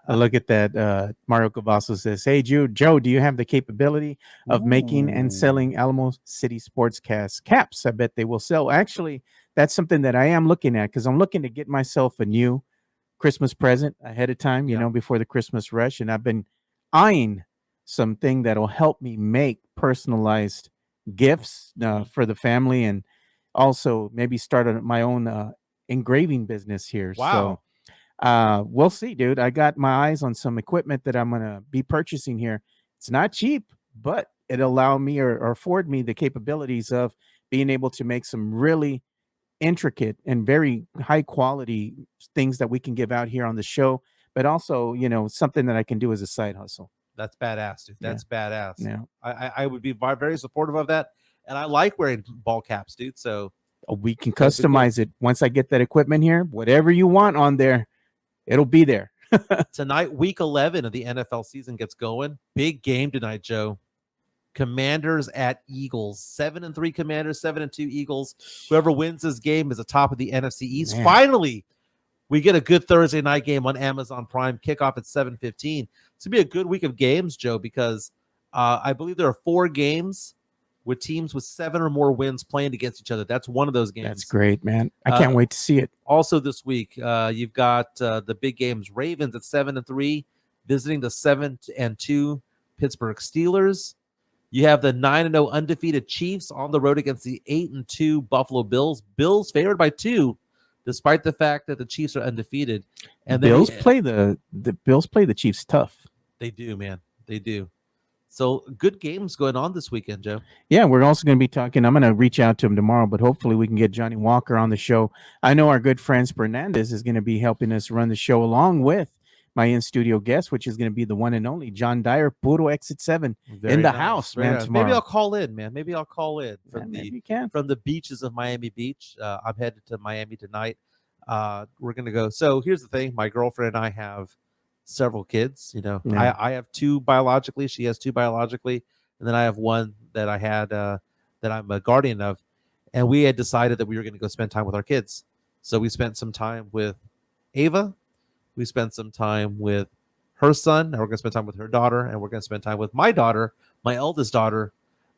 Look at that. Mario Cavasso says, hey, Joe, do you have the capability of making and selling Alamo City Sportscast caps? I bet they will sell. Actually, that's something that I am looking at because I'm looking to get myself a new Christmas present ahead of time, you know, before the Christmas rush. And I've been eyeing something that'll help me make personalized gifts for the family and also maybe start my own engraving business here. Wow. So we'll see, dude. I got my eyes on some equipment that I'm going to be purchasing here. It's not cheap, but it allow me or afford me the capabilities of being able to make some really intricate and very high quality things that we can give out here on the show, but also, you know, something that I can do as a side hustle. That's badass, dude. That's badass. Yeah. I would be very supportive of that. And I like wearing ball caps, dude. So we can customize it once I get that equipment here. Whatever you want on there, it'll be there. Tonight, week 11 of the NFL season gets going. Big game tonight, Joe. Commanders at Eagles. 7-3 Commanders, 7-2 Eagles. Whoever wins this game is the top of the NFC East. Man. Finally, we get a good Thursday night game on Amazon Prime. Kickoff at 7:15. It's going to be a good week of games, Joe, because I believe there are 4 games with teams with 7 or more wins playing against each other. That's one of those games. That's great, man. I can't wait to see it. Also this week, you've got the big games. Ravens at 7-3, visiting the 7-2 Pittsburgh Steelers. You have the 9-0 undefeated Chiefs on the road against the 8-2 Buffalo Bills. Bills favored by 2, despite the fact that the Chiefs are undefeated. And Bills play the Bills play the Chiefs tough. They do, man. They do. So good games going on this weekend, Joe. Yeah, we're also going to be talking. I'm going to reach out to him tomorrow, but hopefully we can get Johnny Walker on the show. I know our good friend Fernandez is going to be helping us run the show along with my in-studio guest, which is going to be the one and only John Dyer, Puro Exit 7 in the house, man, tomorrow. Maybe I'll call in, man. Maybe I'll call in from from the beaches of Miami Beach. I'm headed to Miami tonight. We're going to go. So here's the thing. My girlfriend and I have several kids. You know, I have 2 biologically. She has 2 biologically. And then I have one that I had that I'm a guardian of. And we had decided that we were going to go spend time with our kids. So we spent some time with Ava. We spent some time with her son, and we're going to spend time with her daughter, and we're going to spend time with my daughter, my eldest daughter,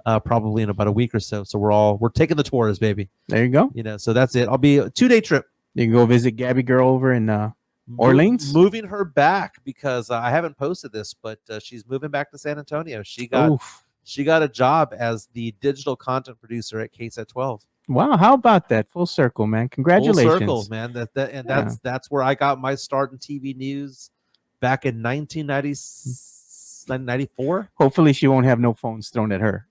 probably in about a week or so. So we're taking the tours, baby. There you go. You know, so that's it. I'll be a 2-day trip. You can go visit Gabby girl over in Orleans. Moving her back because I haven't posted this, but she's moving back to San Antonio. She got a job as the digital content producer at KSAT 12. Wow, how about that? Full circle, man. Congratulations. Full circle, man. That's where I got my start in TV news back in 1994. Hopefully she won't have no phones thrown at her.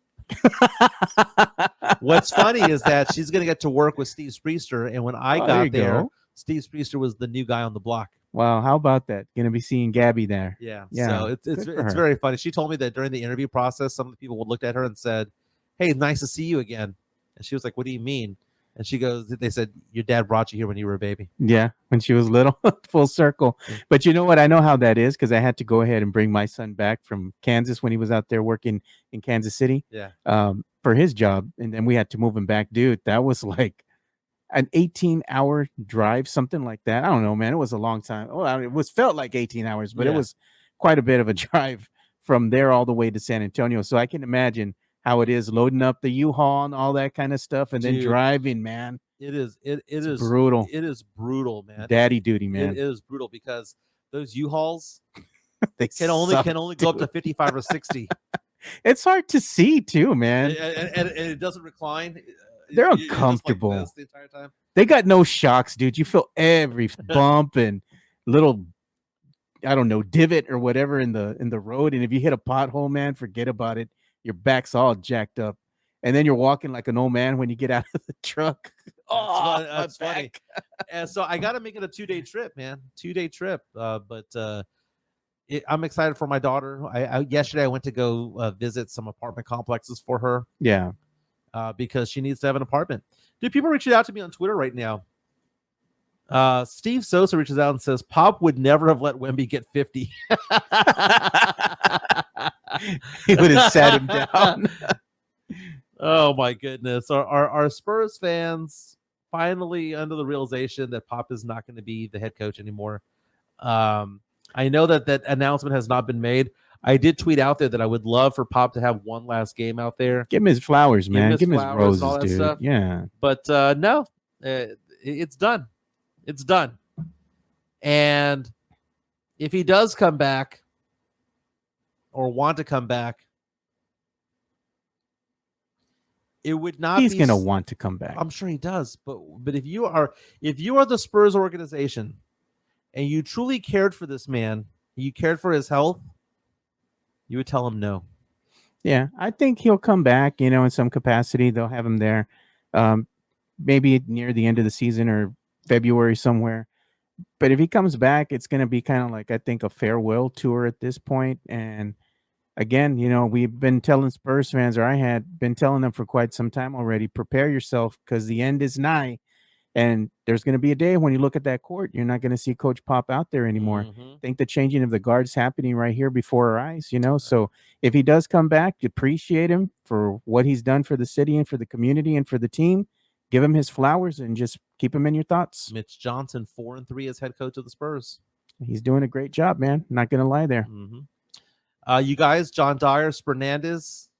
What's funny is that she's going to get to work with Steve Spriester, and when I got there, Steve Spriester was the new guy on the block. Wow, how about that? Going to be seeing Gabby there. Yeah. Yeah, So it's good for her. very funny. She told me that during the interview process, some of the people would look at her and said, "Hey, nice to see you again." And she was like, "What do you mean?" And she goes, "They said your dad brought you here when you were a baby." Yeah, when she was little, full circle. But you know what? I know how that is because I had to go ahead and bring my son back from Kansas when he was out there working in Kansas City. Yeah. For his job, and then we had to move him back. Dude, that was like an 18-hour drive, something like that. I don't know, man. It was a long time. Well, it was felt like 18 hours, but it was quite a bit of a drive from there all the way to San Antonio. So I can imagine how it is loading up the U-Haul and all that kind of stuff, and then driving, man. It is brutal. It is brutal, man. Daddy duty, man. It is brutal because those U-Hauls they can only go up to 55 or 60. It's hard to see too, man. And it doesn't recline. They're You're just uncomfortable. like this the entire time. They got no shocks, dude. You feel every bump and little, I don't know, divot or whatever in the road. And if you hit a pothole, man, forget about it. Your back's all jacked up. And then you're walking like an old man when you get out of the truck. That's funny. And so I got to make it a 2-day trip, man. 2-day trip. I'm excited for my daughter. Yesterday I went to go visit some apartment complexes for her. Yeah. Because she needs to have an apartment. Dude, people reaching out to me on Twitter right now. Steve Sosa reaches out and says, Pop would never have let Wemby get 50. He would have sat him down. Oh, my goodness. Are Spurs fans finally under the realization that Pop is not going to be the head coach anymore? I know that announcement has not been made. I did tweet out there that I would love for Pop to have one last game out there. Give him his flowers, man. Give him his roses, all that dude. Stuff. Yeah. But no, it's done. It's done. And if he does come back or want to come back, it would not He's be. He's going to want to come back. I'm sure he does. But if you are the Spurs organization and you truly cared for this man, you cared for his health, you would tell him no. Yeah, I think he'll come back, in some capacity. They'll have him there maybe near the end of the season or February somewhere. But if he comes back, it's going to be kind of like, I think, a farewell tour at this point. And again, we've been telling Spurs fans, or I had been telling them for quite some time already, prepare yourself because the end is nigh. And there's going to be a day when you look at that court, you're not going to see Coach Pop out there anymore. I think the changing of the guard's happening right here before our eyes, So if he does come back, appreciate him for what he's done for the city and for the community and for the team. Give him his flowers and just keep him in your thoughts. Mitch Johnson, 4-3 as head coach of the Spurs. He's doing a great job, man. Not going to lie there. You guys, John Dyer, Spernandez,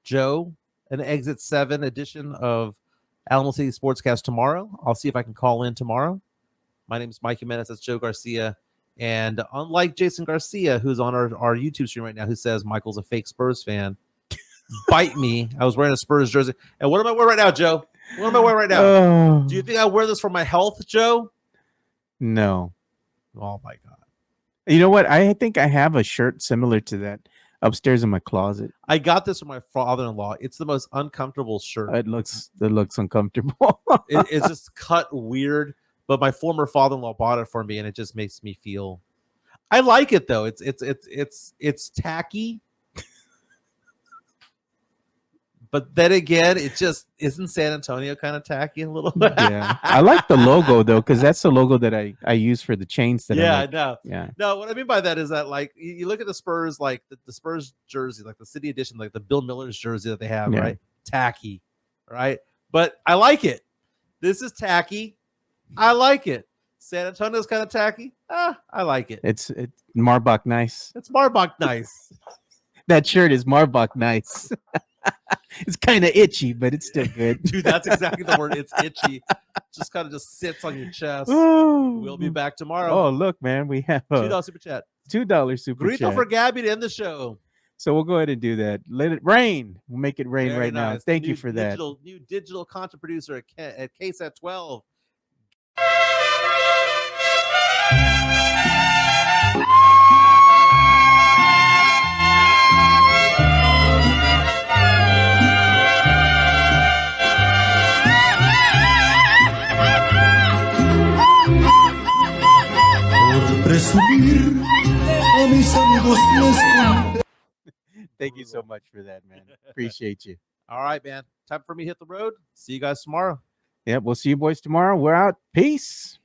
Joe, an Exit 7 edition of Alamo City Sportscast tomorrow. I'll see if I can call in tomorrow. My name is Mike Jimenez. That's Joe Garcia. And unlike Jason Garcia, who's on our YouTube stream right now, who says Michael's a fake Spurs fan, bite me. I was wearing a Spurs jersey. And what am I wearing right now, Joe? What am I wearing right now? Do you think I wear this for my health, Joe? No. Oh, my God. You know what? I think I have a shirt similar to that upstairs in my closet. I got this from my father-in-law. It's the most uncomfortable shirt. It looks uncomfortable. It's just cut weird, but my former father-in-law bought it for me, and it just makes me feel. I like it though. It's tacky, but then again, it just isn't San Antonio kind of tacky a little bit. Yeah, I like the logo though, because that's the logo that I use for the chains that I like. No. Yeah. No, what I mean by that is that like you look at the Spurs, like the Spurs jersey, like the city edition, like the Bill Miller's jersey that they have, right? Tacky, right? But I like it. This is tacky. I like it. San Antonio's kind of tacky. I like it. It's Marbach nice. It's Marbach nice. That shirt is Marbach nice. It's kind of itchy, but it's still good. Dude, that's exactly the word. It's itchy. Just kind of just sits on your chest. Ooh. We'll be back tomorrow. Oh, look, man. We have a $2 super chat. $2 super Grito chat. for Gabby to end the show. So we'll go ahead and do that. Let it rain. We'll make it rain Very right now. nice. Thank you for that. New digital content producer at KSAT 12. subir, a mis amigos les conté. Thank you so much for that, man. Appreciate you. All right, man. Time for me to hit the road. See you guys tomorrow. Yeah, we'll see you boys tomorrow. We're out. Peace.